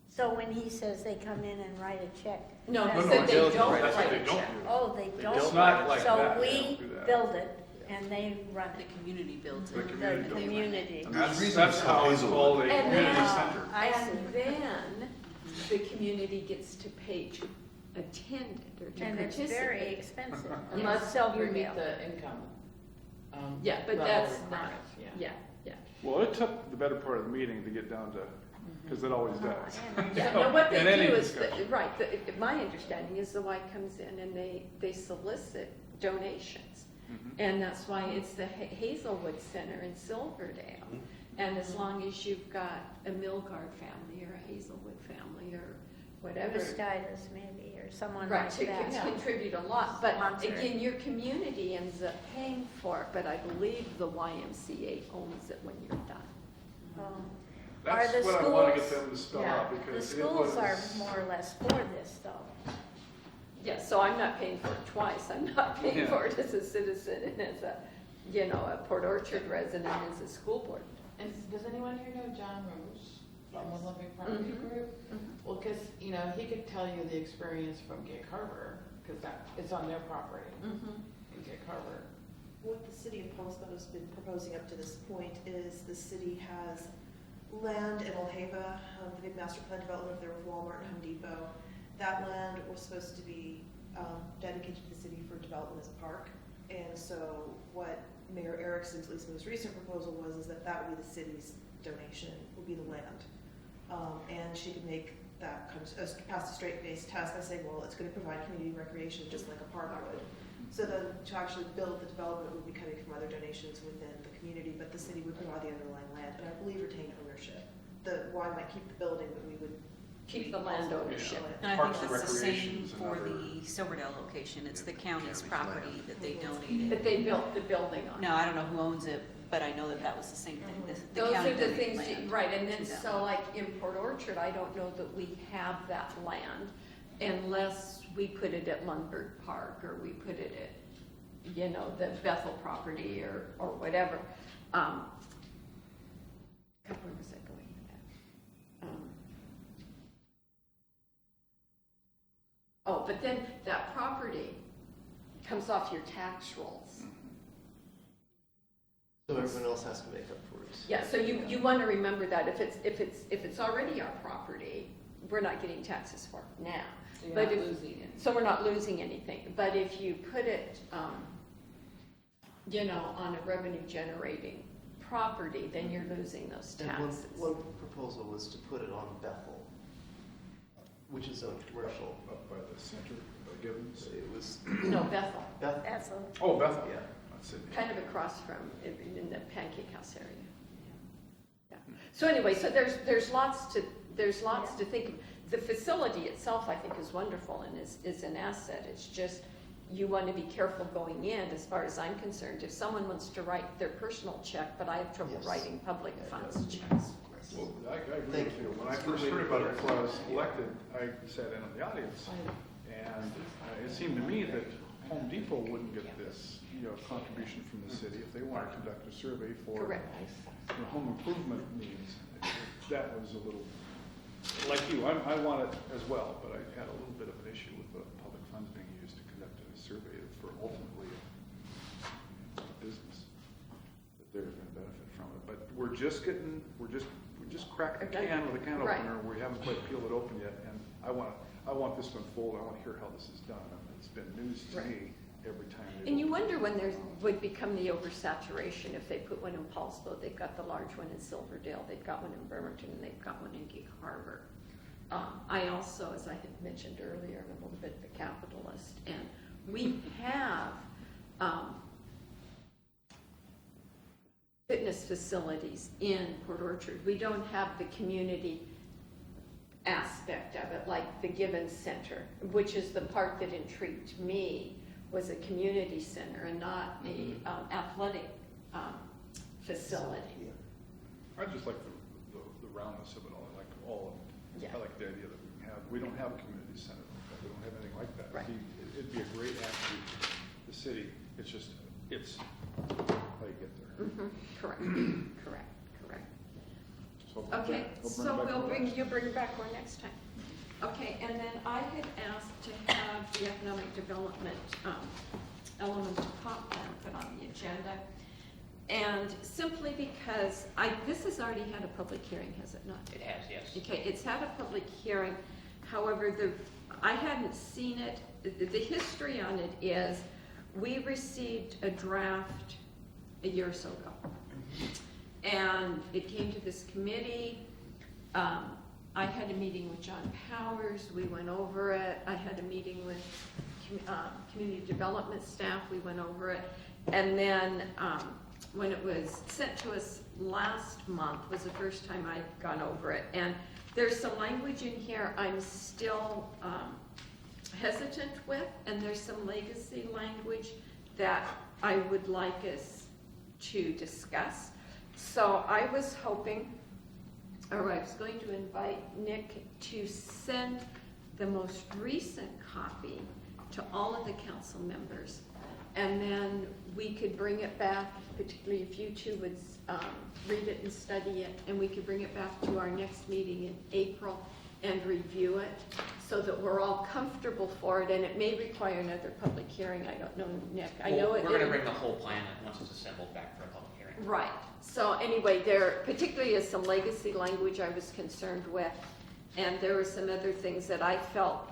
So when he says they come in and write a check? No, that's- he No, said they don't don't write That's what write they a don't check. do. Oh, they They don't? don't. It's not like So that. They we don't do that. build it and they run The it, community builds The it. community the builds it. community. And There's that's, reasons that's for how it's Hazelwood. called a And community then- center. I see. And then the community gets to pay to attend it or to And it's very participate. expensive. Unless It's you Silverdale. meet the income. Yeah, but level that's not, requirements, yeah. yeah. Well, it took the better part of the meeting to get down to, because it always Oh, does. I understand. Yeah, no, what they In any do is, discussion. right, my understanding is the Y comes in and they solicit donations. Mhm. And that's why it's the Hazelwood Center in Silverdale. And as long as you've got a Milgard family or a Hazelwood family or whatever. Vestidas maybe, or someone Right, like to that. contribute a lot, but Sponsor. again, your community ends up paying for it, but I believe the YMCA owns it when you're done. Oh. That's Are the what I want to get schools- them to spell Yeah, out The because it schools are was. more or less for this though. Yeah, so I'm not paying for it twice, I'm not paying Yeah. for it as a citizen and as a, a Port Orchard resident, and as a school board. And does anyone here know John Rose from One Loving Property Mhm. Group? Mhm. Well, because, he could tell you the experience from Gig Harbor, because it's on their property in Gig Harbor. What the city of Paulsbo has been proposing up to this point is the city has land in Alhava, the big master plan development there with Walmart and Home Depot. That land was supposed to be dedicated to the city for development as a park. And so what Mayor Erickson's at least most recent proposal was is that that would be the city's donation, would be the land. And she could make that kind of pass a straight-faced test by saying, well, it's going to provide community recreation just like a park would. So then to actually build the development would be coming from other donations within the community, but the city would provide the underlying land and I believe retain ownership. The Y might keep the building, but we would Keep the land ownership. And I Parks think and that's the same Recreation's for another- the Silverdale location. It's the county's County's property land. that they But donated. they built the building on it. No, I don't know who owns it, but I know that that was the same thing. The Those county are the donated things, land right, and then to them. so like in Port Orchard, I don't know that we have that land unless we put it at Lundberg Park or we put it at, the Bethel property or whatever. Where was I going with that? But then that property comes off your tax rolls. So everyone else has to make up for it. Yeah, so you want to remember that if it's already our property, we're not getting taxes for it now. So you're But not if- losing it. So we're not losing anything. But if you put it, on a revenue generating property, then you're losing those And taxes. one proposal was to put it on Bethel, which is a commercial. Up by the center, by Gibbons. It was No, Bethel, Bethel. That's a, Oh, Bethel. Yeah. That's it. kind of across from, in the Pancake House area. Yeah. So anyway, so there's lots to think of. The facility itself, I think, is wonderful and is an asset. It's just, you want to be careful going in, as far as I'm concerned. If someone wants to write their personal check, but I have trouble Yes. writing public Yeah, funds yes. checks. Well, I agree Thank with you. you. When I It's a good first way to heard about put it it. before I was elected, I sat in on the audience. And it seemed to me that Home Depot wouldn't get this, contribution from the city if they wanted to conduct a survey for Correct. home improvement needs. That was a little, like you, I want it as well, but I had a little bit of an issue with the public funds being used to conduct a survey for ultimately a business, that they're gonna benefit from it. But we're just cracked the can with a can Right. opener, we haven't quite peeled it open yet, and I want this to unfold, I want to hear how this is done. It's been news to Right. me, every time they. And go. you wonder when there would become the oversaturation if they put one in Paulsville, they've got the large one in Silverdale, they've got one in Bremerton, and they've got one in Gig Harbor. I also, as I had mentioned earlier, am a little bit of a capitalist, and we have fitness facilities in Port Orchard. We don't have the community aspect of it, like the Gibbons Center, which is the part that intrigued me, was a community center and not a athletic facility. I just like the roundness of it all, I like all of it. Yeah. I like the idea that we don't have a community center like that, we don't have anything like that. Right. It'd be a great attribute to the city, it's just, it's how you get there. Correct, correct. So Okay, so we'll bring it back to the you'll bring it back one next time. Okay, and then I had asked to have the economic development element of comp plan put on the agenda. And simply because this has already had a public hearing, has it not? It has, yes. Okay, it's had a public hearing, however, I hadn't seen it. The history on it is, we received a draft a year or so ago. And it came to this committee. I had a meeting with John Powers, we went over it. I had a meeting with community development staff, we went over it. And then when it was sent to us last month was the first time I'd gone over it. And there's some language in here I'm still hesitant with, and there's some legacy language that I would like us to discuss. So I was hoping, or I was going to invite Nick to send the most recent copy to all of the council members. And then we could bring it back, particularly if you two would read it and study it, and we could bring it back to our next meeting in April and review it so that we're all comfortable for it. And it may require another public hearing. I don't know, Nick. I know it. We're going to bring the whole plan once it's assembled back for a public hearing. Right. So anyway, there particularly is some legacy language I was concerned with, and there were some other things that I felt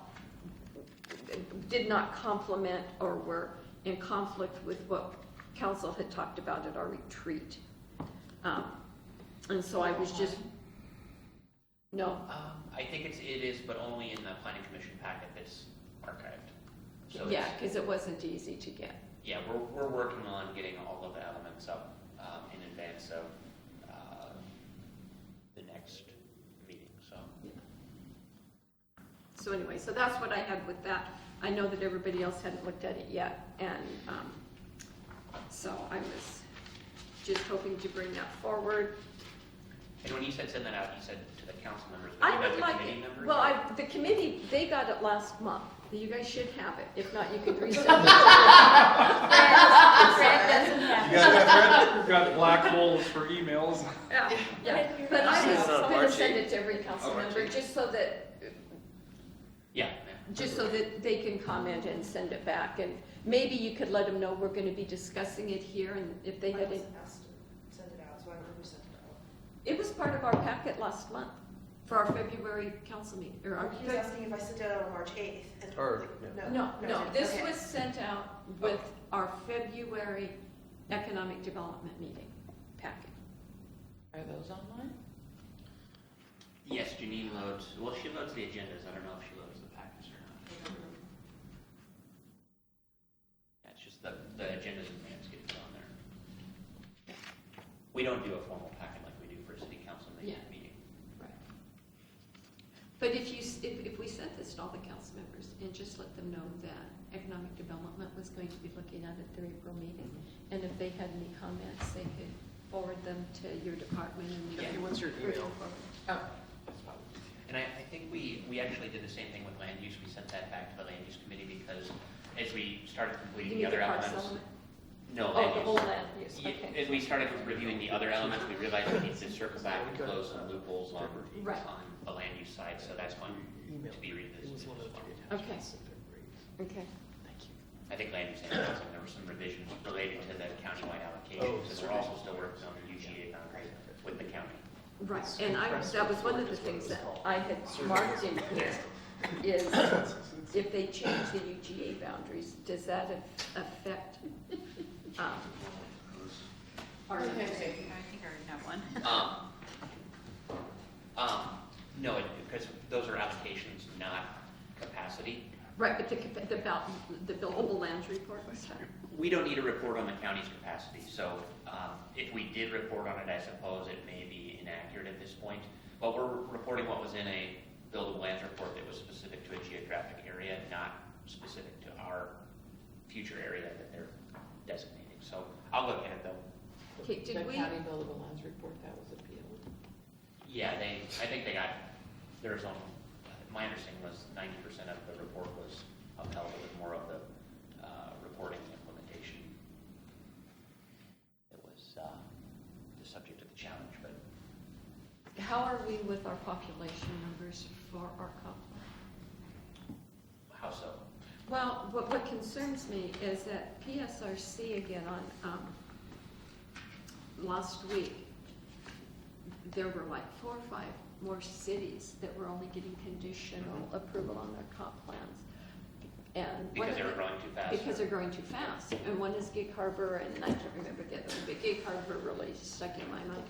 did not complement or were in conflict with what council had talked about at our retreat. And so I was just, no. I think it is, but only in the planning commission packet that's archived. So Yeah, it's- because it wasn't easy to get. Yeah, we're working on getting all of the elements up in advance of the next meeting, so. So anyway, so that's what I had with that. I know that everybody else hadn't looked at it yet, and so I was just hoping to bring that forward. And when you said send that out, you said to the council members, but I you meant would the like, committee members? well, the committee, they got it last month. You guys should have it. If not, you could resend it. Fred doesn't have You got that, Fred? We've got black holes for emails. Yeah, yeah. But I was It's on going to March send 8th. it to every council member, just so that they can comment and send it back. And maybe you could let them know we're going to be discussing it here, and if they I had it. wasn't asked to send it out, so I don't know who sent it out. It was part of our packet last month for our February council meeting, or our. He was asking if I sent it out on March 8th. And Or, No, this okay. was sent out with our February economic development meeting packet. Are those online? Yes, Janine loads, well, she loads the agendas, I don't know if she loads the packets or not. Yeah, it's just the agendas and minutes get put on there. We don't do a formal packet like we do for a city council meeting. Right. But if we sent this to all the council members and just let them know that economic development was going to be looking at it at their April meeting, and if they had any comments, they could forward them to your department and. Yeah. What's your email? Oh, that's probably easier. And I think we actually did the same thing with land use. We sent that back to the land use committee because as we started completing You the mean other parks elements. element? No, Oh, land the use. whole land use, Yeah, okay. as we started reviewing the other elements, we realized we needed to circle back and close some loopholes on Right. the land use side, so that's one to be revisited as well. Okay. Okay. Thank you. I think land use and housing, there were some revisions related to the countywide allocations, Oh, and we're also still working on the UGA boundary with the county. Right, and that was one of the things that I had marked in here, is if they change the UGA boundaries, does that affect, our? I think I already have one. No, because those are allocations, not capacity. Right, but the buildable lands report was that? We don't need a report on the county's capacity, so if we did report on it, I suppose it may be inaccurate at this point. But we're reporting what was in a buildable lands report that was specific to a geographic area, not specific to our future area that they're designating. So I'll look at it though. Okay, The did we, county buildable lands report, that was appealed. Yeah, I think they got, there's only, my understanding was 90% of the report was upheld. It was more of the reporting and implementation. It was the subject of the challenge, but how are we with our population numbers for our comp plan? how so? Well, what concerns me is that PSRC again on, last week, there were like 4 or 5 more cities that were only getting conditional approval on their comp plans. And one Because of they were the- growing too fast? Because they're growing too fast. And one is Gig Harbor, and I can't remember the other one, but Gig Harbor really stuck in my mind.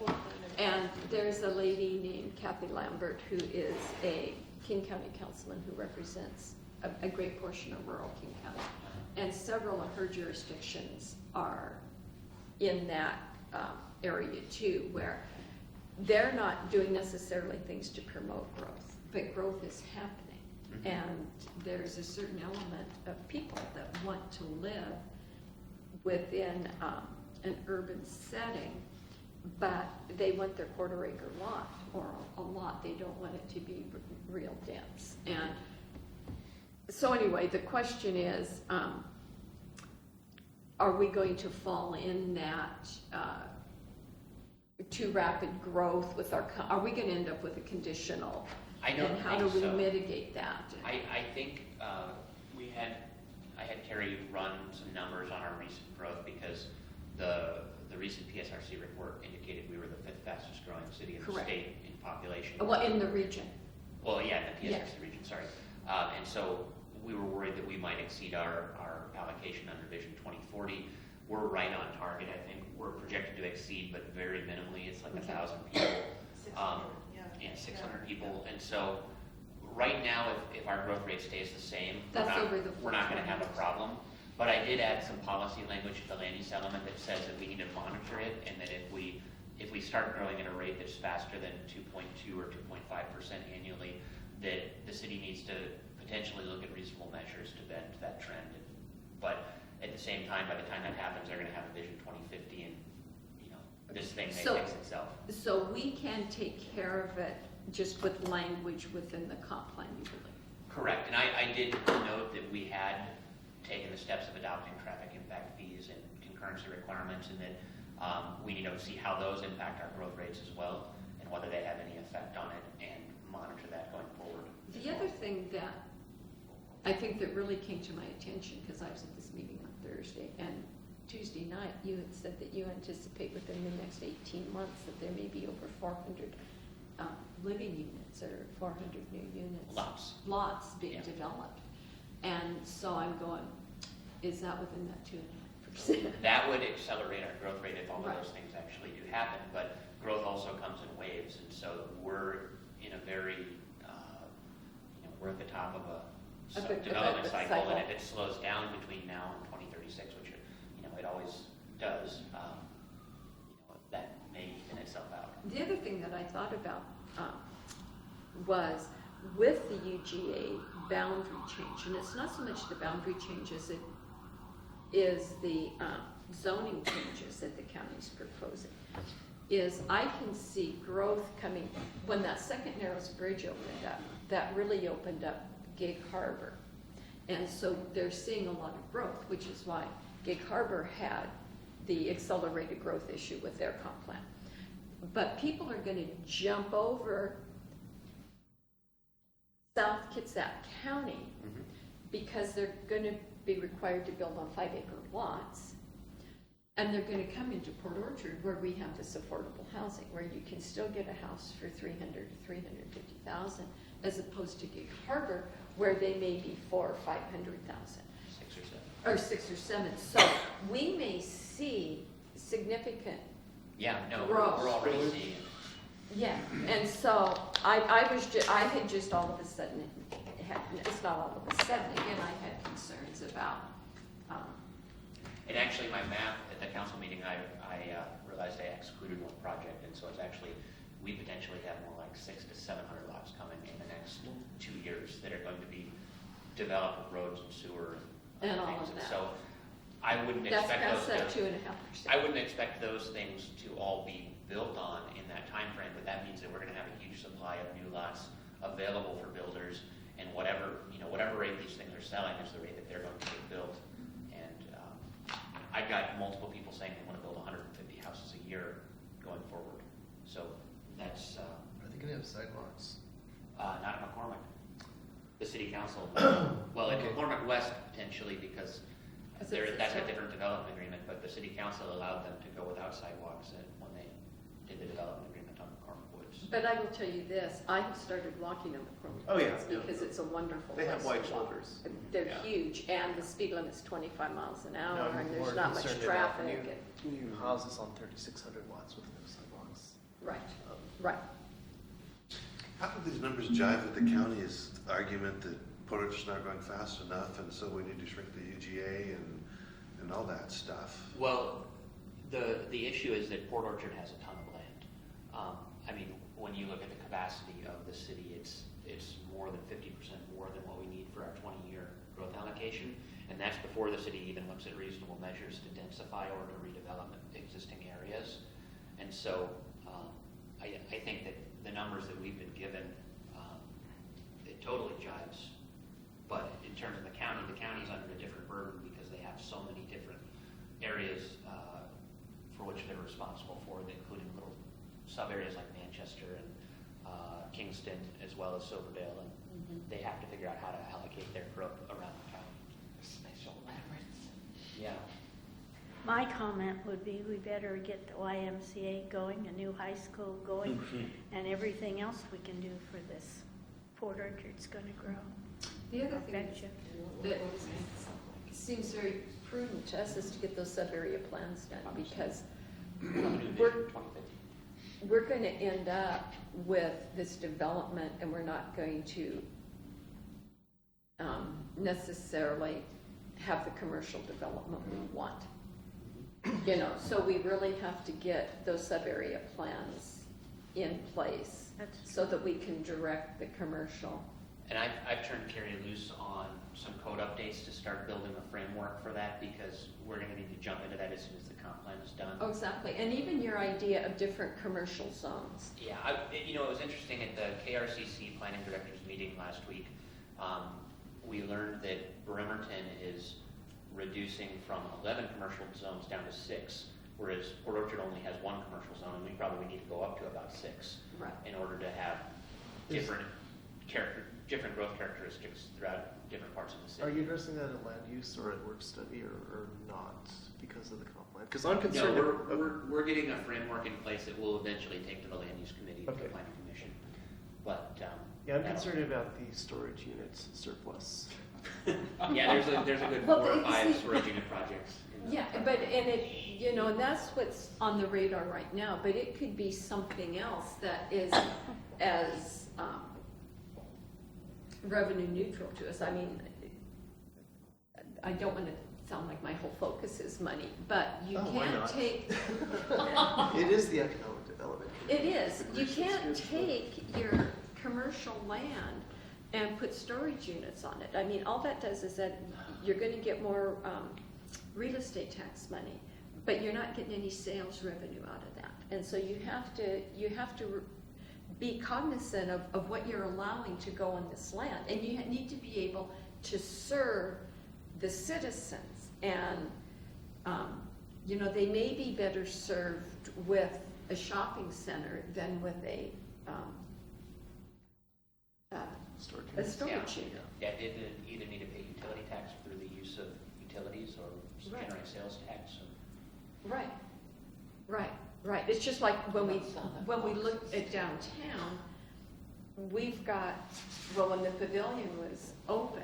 And there's a lady named Kathy Lambert, who is a King County councilman who represents a great portion of rural King County. And several of her jurisdictions are in that area too, where they're not doing necessarily things to promote growth, but growth is happening. And there's a certain element of people that want to live within an urban setting, but they want their quarter-acre lot or a lot. They don't want it to be real dense. And so anyway, the question is, are we going to fall in that too rapid growth with our, are we going to end up with a conditional? I don't And how think do we so. mitigate that? I think I had Terry run some numbers on our recent growth because the recent PSRC report indicated we were the 5th fastest growing city in the Correct. state in population. Well, in the region. Well, yeah, in the PSRC Yes. region, sorry. And so we were worried that we might exceed our allocation under Vision 2040. We're right on target, I think. We're projected to exceed, but very minimally. It's like Okay. 1,000 people. 600, Yeah, 600 people. And so right now, if our growth rate stays the same, That's over the we're not going to have a 420. problem. But I did add some policy language to the land use element that says that we need to monitor it, and that if we start growing at a rate that's faster than 2.2 or 2.5% annually, that the city needs to potentially look at reasonable measures to bend that trend. But at the same time, by the time that happens, they're going to have a Vision 2050, and this thing may So- fix itself. So we can take care of it just with language within the comp plan, you believe? Correct, and I did note that we had taken the steps of adopting traffic impact fees and concurrency requirements, and that we need to see how those impact our growth rates as well, and whether they have any effect on it, and monitor that going forward. The other thing that I think that really came to my attention, because I was at this meeting on Thursday, and Tuesday night, you had said that you anticipate within the next 18 months that there may be over 400 living units or 400 new units. Lots being Yeah. developed. And so I'm going, is that within that 2.5%? That would accelerate our growth rate if all of Right. those things actually do happen, but growth also comes in waves, and so we're in a very, we're at the top of a development cycle, and if it slows down between now and 2036, which it always does, that may even itself out. The other thing that I thought about was with the UGA boundary change, and it's not so much the boundary change as it is the zoning changes that the county's proposing, is I can see growth coming, when that second Narrows Bridge opened up, that really opened up Gig Harbor. And so they're seeing a lot of growth, which is why Gig Harbor had the accelerated growth issue with their comp plan. But people are going to jump over South Kitsap County because they're going to be required to build on 5-acre lots. And they're going to come into Port Orchard where we have this affordable housing, where you can still get a house for $300,000 to $350,000 as opposed to Gig Harbor, where they may be 400,000 or 500,000. 6 or 7. Or 6 or 7. So we may see significant, Yeah, no, Gross. we're already seeing it. yeah. And so I had just all of a sudden, it's not all of a sudden, again, I had concerns about, And actually, my math at the council meeting, I realized I excluded one project, and so it's actually, we potentially have more like 600 to 700 lots coming in the next 2 years that are going to be developed with roads and sewer And and all things. of that. So I wouldn't that's expect past that those to, 2.5%. I wouldn't expect those things to all be built on in that time frame, but that means that we're gonna have a huge supply of new lots available for builders, and whatever rate these things are selling is the rate that they're going to get built. And I've got multiple people saying they want to build 150 houses a year going forward. So that's Are they gonna have sidewalks? not in McCormick. The city council, well, in Okay. McCormick West potentially, because Is it that's a so? different development agreement, but the city council allowed them to go without sidewalks when they did the development agreement on McCormick Woods. But I will tell you this, I have started walking on McCormick Oh, yeah. Woods because it's a wonderful They have place wide to walk. shoulders. They're Yeah. huge, and the speed limit's 25 miles an No, hour, I'm and more there's not much concerned about traffic. new houses on 3,600 watts with no sidewalks. Right, right. How do these numbers jive with the county's argument that Port Orchard's not growing fast enough, and so we need to shrink the UGA and all that stuff? Well, the issue is that Port Orchard has a ton of land. I mean, when you look at the capacity of the city, it's more than 50% more than what we need for our 20-year growth allocation, and that's before the city even looks at reasonable measures to densify or to redevelop existing areas. And so I think that the numbers that we've been given, it totally jives. But in terms of the county's under a different burden because they have so many different areas for which they're responsible for, including little sub-areas like Manchester and Kingston, as well as Silverdale, and they have to figure out how to allocate their growth around the county. Special efforts. Yeah. My comment would be, we better get the YMCA going, a new high school going, and everything else we can do for this. Port Orchard's gonna grow. The other I thing betcha. that seems very prudent to us is to get those sub-area plans done, because we're going to end up with this development, and we're not going to necessarily have the commercial development we want. You know, so we really have to get those sub-area plans in place That's so that we can direct the commercial. And I've turned Carrie loose on some code updates to start building a framework for that, because we're gonna need to jump into that as soon as the comp plan is done. Oh, exactly, and even your idea of different commercial zones. Yeah, it was interesting at the KRCC Planning Directors meeting last week. We learned that Bremerton is reducing from 11 commercial zones down to 6, whereas Port Orchard only has 1 commercial zone, and we probably need to go up to about 6 Right. in order to have different growth characteristics throughout different parts of the city. Are you addressing that in land use or at work study or not because of the comp plan? Because I'm No, concerned. we're getting a framework in place that will eventually take to the land use committee, to the Okay. planning commission. But, Yeah, I'm that'll- concerned about the storage units surplus. Yeah, there's a good Well, 4 or they- 5 see- storage unit projects. in Yeah, the- but, and and that's what's on the radar right now, but it could be something else that is as revenue neutral to us. I mean, I don't want to sound like my whole focus is money, but you Oh, why can't not? take, It is the economic development. it is, you Commercial can't space. take your commercial land and put storage units on it. I mean, all that does is that you're going to get more real estate tax money, but you're not getting any sales revenue out of that. And so you have to be cognizant of what you're allowing to go on this land. And you need to be able to serve the citizens. And, they may be better served with a shopping center than with a Storage a units. storage unit. Yeah, it either need to pay utility tax through the use of utilities or Right. generate sales tax. Right, right. It's just like when we look at downtown, we've got, well, when the pavilion was open,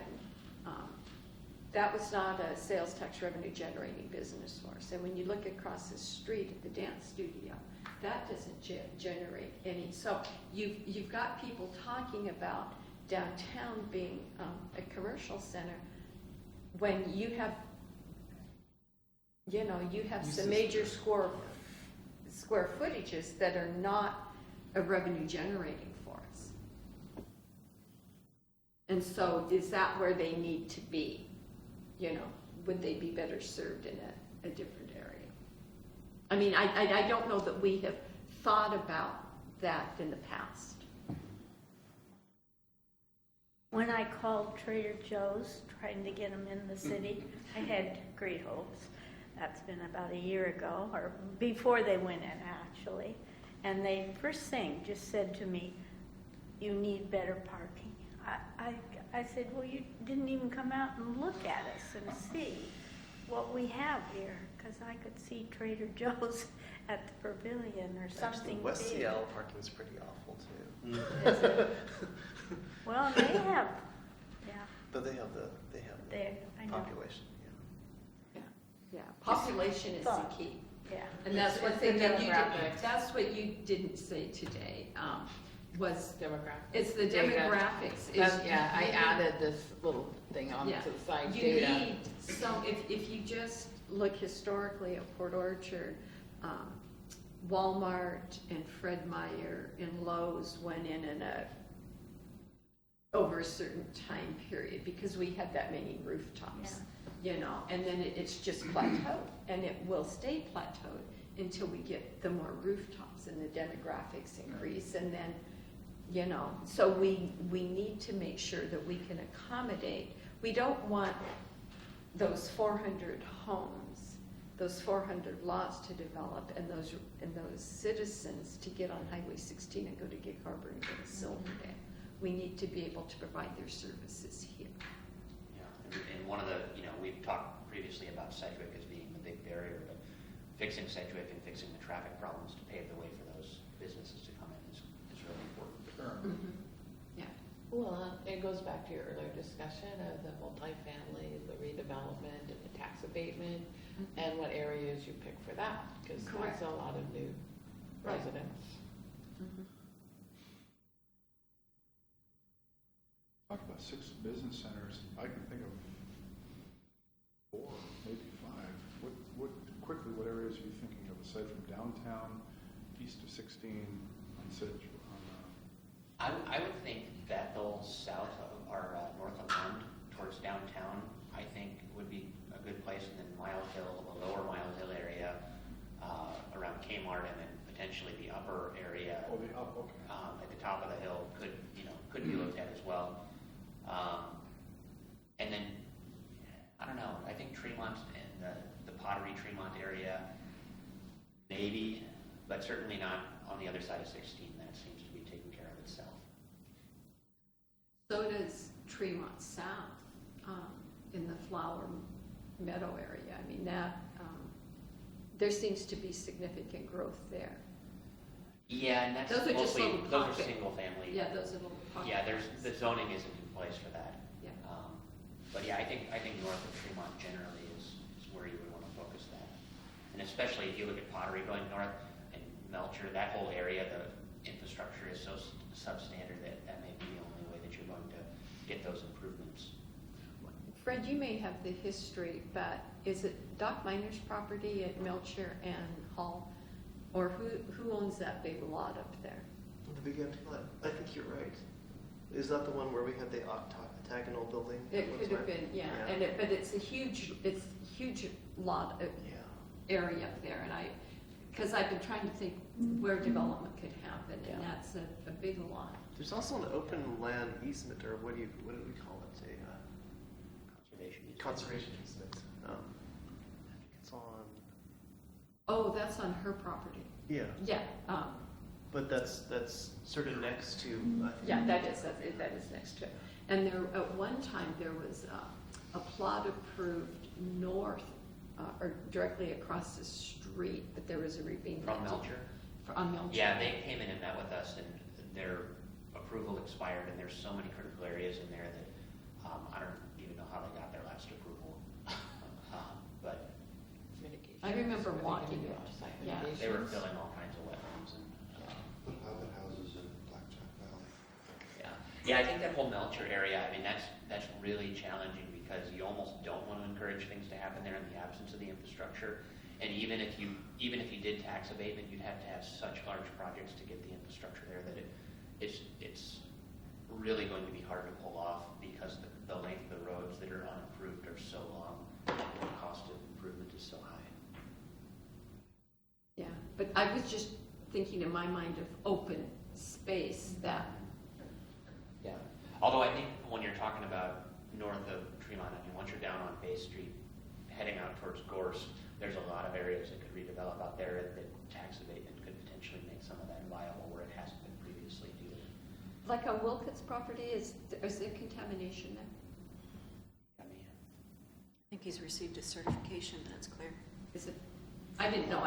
that was not a sales tax revenue generating business for us. And when you look across the street at the dance studio, that doesn't generate any. So you've got people talking about downtown being a commercial center when you have, you know, you have some major square footages that are not a revenue generating for us. And so is that where they need to be? You know, would they be better served in a different area? I mean, I don't know that we have thought about that in the past. When I called Trader Joe's, trying to get them in the city, I had great hopes. That's been about a year ago, or before they went in, actually. And they, first thing, just said to me, you need better parking. I said, well, you didn't even come out and look at us and see what we have here, because I could see Trader Joe's at the pavilion or something Actually, West big. Seattle parking's pretty awful too. Is it? Well, they have, yeah, But they have the I know, population, Yeah, population is the Thought. key. yeah. And that's one It's thing the that you did, demographics. that's what you didn't say today, was, Demographics. it's the Data. demographics. is Yeah, I you need- added this little thing on to Yeah. the side, You data. need, so if you just look historically at Port Orchard, Walmart and Fred Meyer and Lowe's went in over a certain time period because we had that many rooftops, you know, and then it's just plateaued, and it will stay plateaued until we get the more rooftops and the demographics increase, and then, you know, so we need to make sure that we can accommodate. We don't want those 400 homes, those 400 lots to develop, and those citizens to get on Highway 16 and go to Gig Harbor and go to Silverdale. We need to be able to provide their services here. Yeah, and one of the, you know, we've talked previously about Sedgwick as being the big barrier, but fixing Sedgwick and fixing the traffic problems to pave the way for those businesses to come in is really important. Yeah. Well, it goes back to your earlier discussion of the multifamily, the redevelopment, and the tax abatement, and what areas you pick for that, because Correct. that's a lot of new Right. residents. Talk about 6 business centers, I can think of 4, maybe 5. What areas are you thinking of, aside from downtown, east of 16, on Sedge, I would think Bethel, south of, or north of Lund, towards downtown, I think would be a good place, and then Mile Hill, the lower Mile Hill area, around Kmart, and then potentially the upper area oh, the up, okay. at the top of the hill could be looked at as well. And then, I don't know, I think Tremont and the Pottery Tremont area, maybe, but certainly not on the other side of 16. That seems to be taking care of itself. So does Tremont South, in the Flower Meadow area. I mean, that, there seems to be significant growth there. Yeah, and that's Those are just mostly, little those are pocket. single family. Yeah, those are little pockets. Yeah, the zoning isn't in place for that. Yeah. But yeah, I think north of Tremont generally is where you would want to focus that. And especially if you look at Pottery going north and Melcher, that whole area, the infrastructure is so substandard that may be the only way that you're going to get those improvements. Fred, you may have the history, but is it Doc Miner's property at Melcher and Hall? Or who owns that big lot up there? The big empty lot. I think you're right. Is that the one where we had the octagonal building? It Looks could have right? been, yeah, and but it's a huge lot of Yeah. area up there, and because I've been trying to think where development could happen, and that's a big lot. There's also an open land easement, or what do we call it? A conservation easement. I think it's on. Oh, that's on her property. Yeah, Yeah, but that's sort of next to. I think, yeah, that is next to it. And there, at one time, there was a plot approved north, or directly across the street, but there was a ravine. From Melcher? On Melcher. Yeah, they came in and met with us, and their approval expired, and there's so many critical areas in there that I don't even know how they got their last approval. But Mitigation. I remember Are they gonna walking do it. off-site Yeah. they were mitigations? filling all kinds of wetlands and, What about the houses in Blackjack Valley? yeah, I think that whole Melcher area, I mean, that's really challenging because you almost don't want to encourage things to happen there in the absence of the infrastructure. And even if you did tax abatement, you'd have to have such large projects to get the infrastructure there that it's really going to be hard to pull off because the length of the roads that are unapproved are so long, and the cost of improvement is so high. Yeah, but I was just thinking in my mind of open space that, Yeah. Although I think when you're talking about north of Tremont, I mean, once you're down on Bay Street, heading out towards Gorse, there's a lot of areas that could redevelop out there that tax abatement could potentially make some of that viable where it hasn't been previously due to, like on Wilkins property, is there contamination there? I mean, I think he's received his certification, that's clear. Is it, I didn't know,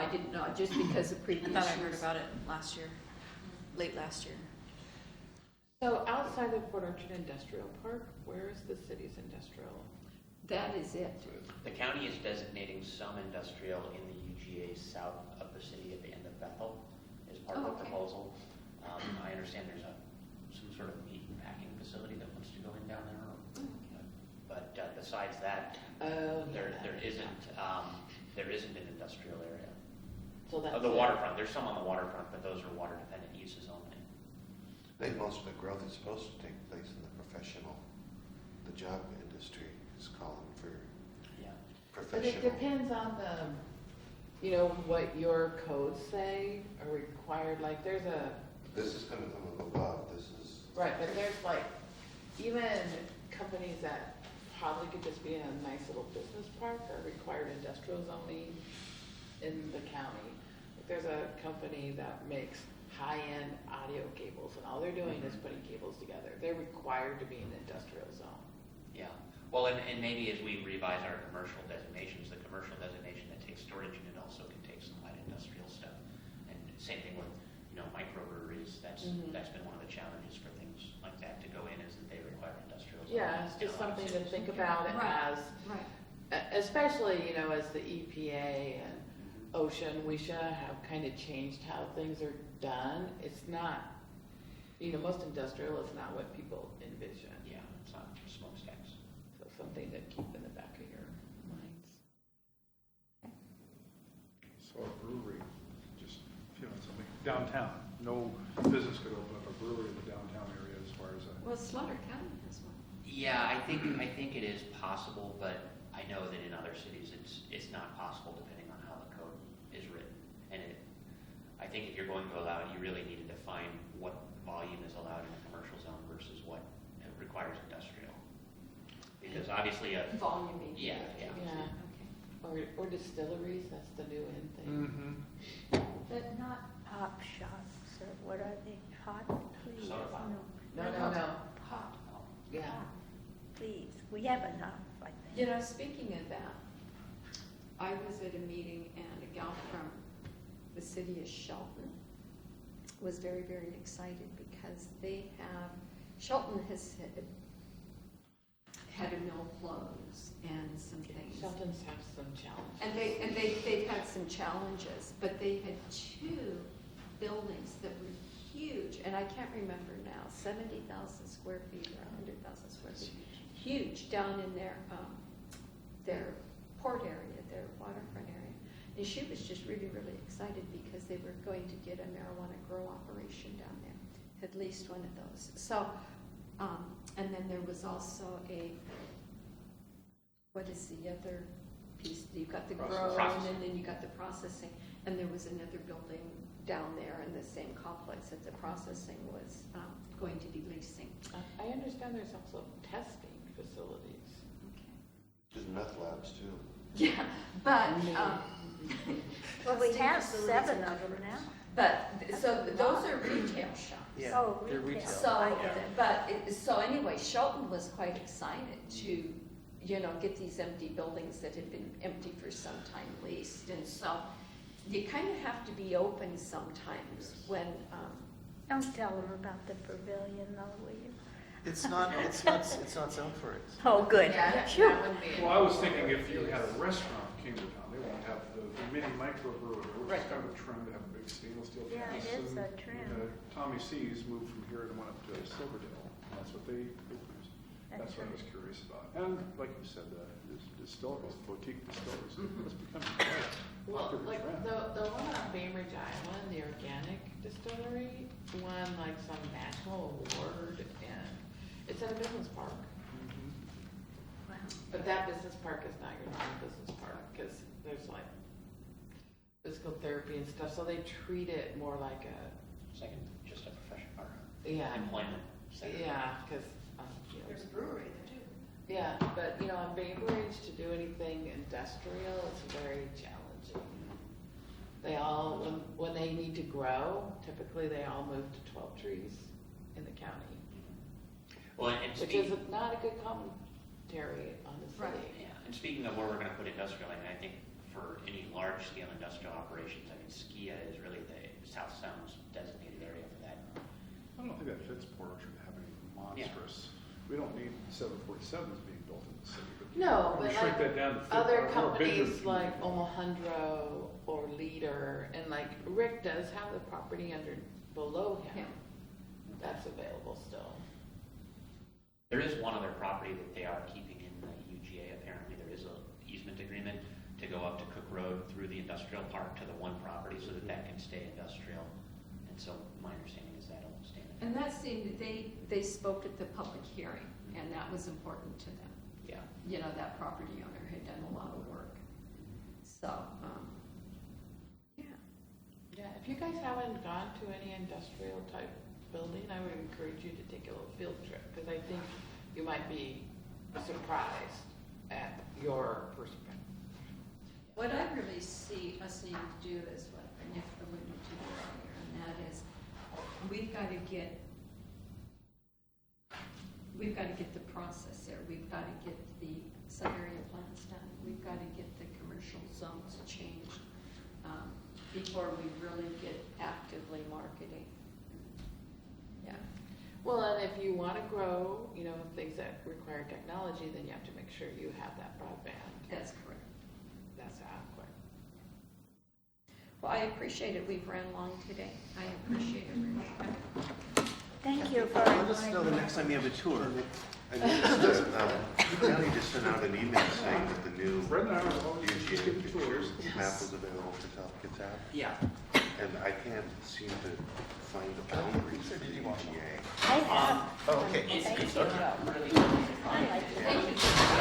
just because of I previous thought I heard years. about it last year, late last year. So outside of Port Orchard Industrial Park, where is the city's industrial? That is it. the county is designating some industrial in the UGA south of the city at the end of Bethel as part of Oh, the okay. proposal. I understand there's some sort of meat and packing facility that wants to go in down there. But besides that, Oh, there isn't an industrial area. So that's Of the it. waterfront, there's some on the waterfront, but those are water dependent uses only. I think most of the growth is supposed to take place in the professional, the job industry is calling for Yeah. But it professional. depends on what your codes say are required, like there's a, This is coming from above, this is. right, but there's like, even companies that probably could just be in a nice little business park are required industrial zoning in the county. Like, there's a company that makes high-end audio cables, and all they're doing is putting cables together. They're required to be in an industrial zone. Yeah, well, and maybe as we revise our commercial designations, the commercial designation that takes storage unit also can take some light industrial stuff. And same thing with, microbreweries, that's been one of the challenges for things like that to go in, is that they require industrial. Yeah, it's zoning in just a lot of something to cities. think about it Right. as, Right. especially, as the EPA and OSHA, we should have kind of changed how things are done. It's not, most industrial is not what people envision. Yeah, it's not smokestacks. So something to keep in the back of your minds. So a brewery, just feeling something, downtown, no business could open up a brewery in the downtown area as far as Well, Slaughter County has one. Yeah, I think it is possible, but I know that in other cities, it's not possible depending on how the code is written. And I think if you're going to allow it, you really need to define what volume is allowed in a commercial zone versus what requires industrial. Because obviously, Volume. yeah. Okay. Or distilleries, that's the new in thing. Mm-hmm. But not pop shops, or what are they, hot, please? Soda pop. No. Hot, Yeah. please, we have enough, I think. Speaking of that, I was at a meeting and a gal from the city of Shelton was very, very excited because Shelton has had a mill close and some things. Shelton's have some challenges. And they've had some challenges, but they had two buildings that were huge, and I can't remember now, 70,000 square feet or 100,000 square feet. Huge down in their port area, their waterfront area. And she was just really, really excited because they were going to get a marijuana grow operation down there, at least one of those. So, and then there was also what is the other piece? You've got the grow, and then you got the processing, and there was another building down there in the same complex that the processing was going to be leasing. I understand there's also testing facilities. Okay. There's meth labs too. Yeah, but, Well, we testing have facilities 7 and of them now. But, so those are retail shops. Yeah, Oh, they're retail. retail. So, so anyway, Shelton was quite excited to, get these empty buildings that had been empty for some time leased. And so you kind of have to be open sometimes when Don't tell them about the pavilion though, will you? It's not zoned for it. Oh, good. Yeah, that Sure. would be. Well, I was thinking if you had a restaurant in Kingdom, they won't have the mini microbrewery, which is kind of a trend to have a big stainless steel Yeah, it cask. is and, a trend. Tommy C's moved from here and went up to Silverdale, and that's what they produce. That's what I was curious about. And like you said, the distilleries, boutique distilleries, that's becoming quite a Well, popular like trend. the one on Bainbridge Island, the organic distillery, won like some national award, and it's in a business park. Mhm. Wow. But that business park is not your normal business park, because there's like physical therapy and stuff, so they treat it more like a, Second, just a profession or yeah, employment center. yeah, because, There's a brewery there too. yeah, but, on Bainbridge, to do anything industrial, it's very challenging. They all, when they need to grow, typically they all move to 12 Trees in the county, Well, and which speaking, is not a good commentary on the Right. city. yeah, and speaking of where we're gonna put industrial, I mean, I think for any large-scale industrial operations, I mean, Skia is really the South Sound's designated area for that. I don't think that fits Port Orchard to have any monstrous, we don't need 747s being built in the city. No, we but shrink like that down to fit other our bigger companies like community. Omohundro or Leader, and like Rick does have the property below him. That's available still. There is one other property that they are keeping in the UGA, apparently there is a easement agreement to go up to Cook Road through the industrial park to the one property so that that can stay industrial. And so my understanding is that'll stay in the. And that seemed, they spoke at the public hearing, and that was important to them. Yeah. That property owner had done a lot of work. So, yeah. Yeah, if you guys haven't gone to any industrial type building, I would encourage you to take a little field trip, because I think you might be surprised at your perspective. What I really see us need to do is what Nick alluded to earlier, and that is, we've got to get the process there. We've got to get the sub-area plans done. We've got to get the commercial zones changed before we really get actively marketing. Yeah. Well, and if you want to grow, things that require technology, then you have to make sure you have that broadband. That's correct. That's adequate. Well, I appreciate it. We've ran long today. I appreciate it, Rich. Thank you for Let us know the inviting next time you have a tour. I noticed that, the county just sent out an email saying that the new Fred and I were always just UGA getting picture tours. map was available for South Kitsap, Yeah. and I can't seem to find the boundaries of the UGA. I have. Oh, okay. It's Thank it's you. really. I like it. Thank you.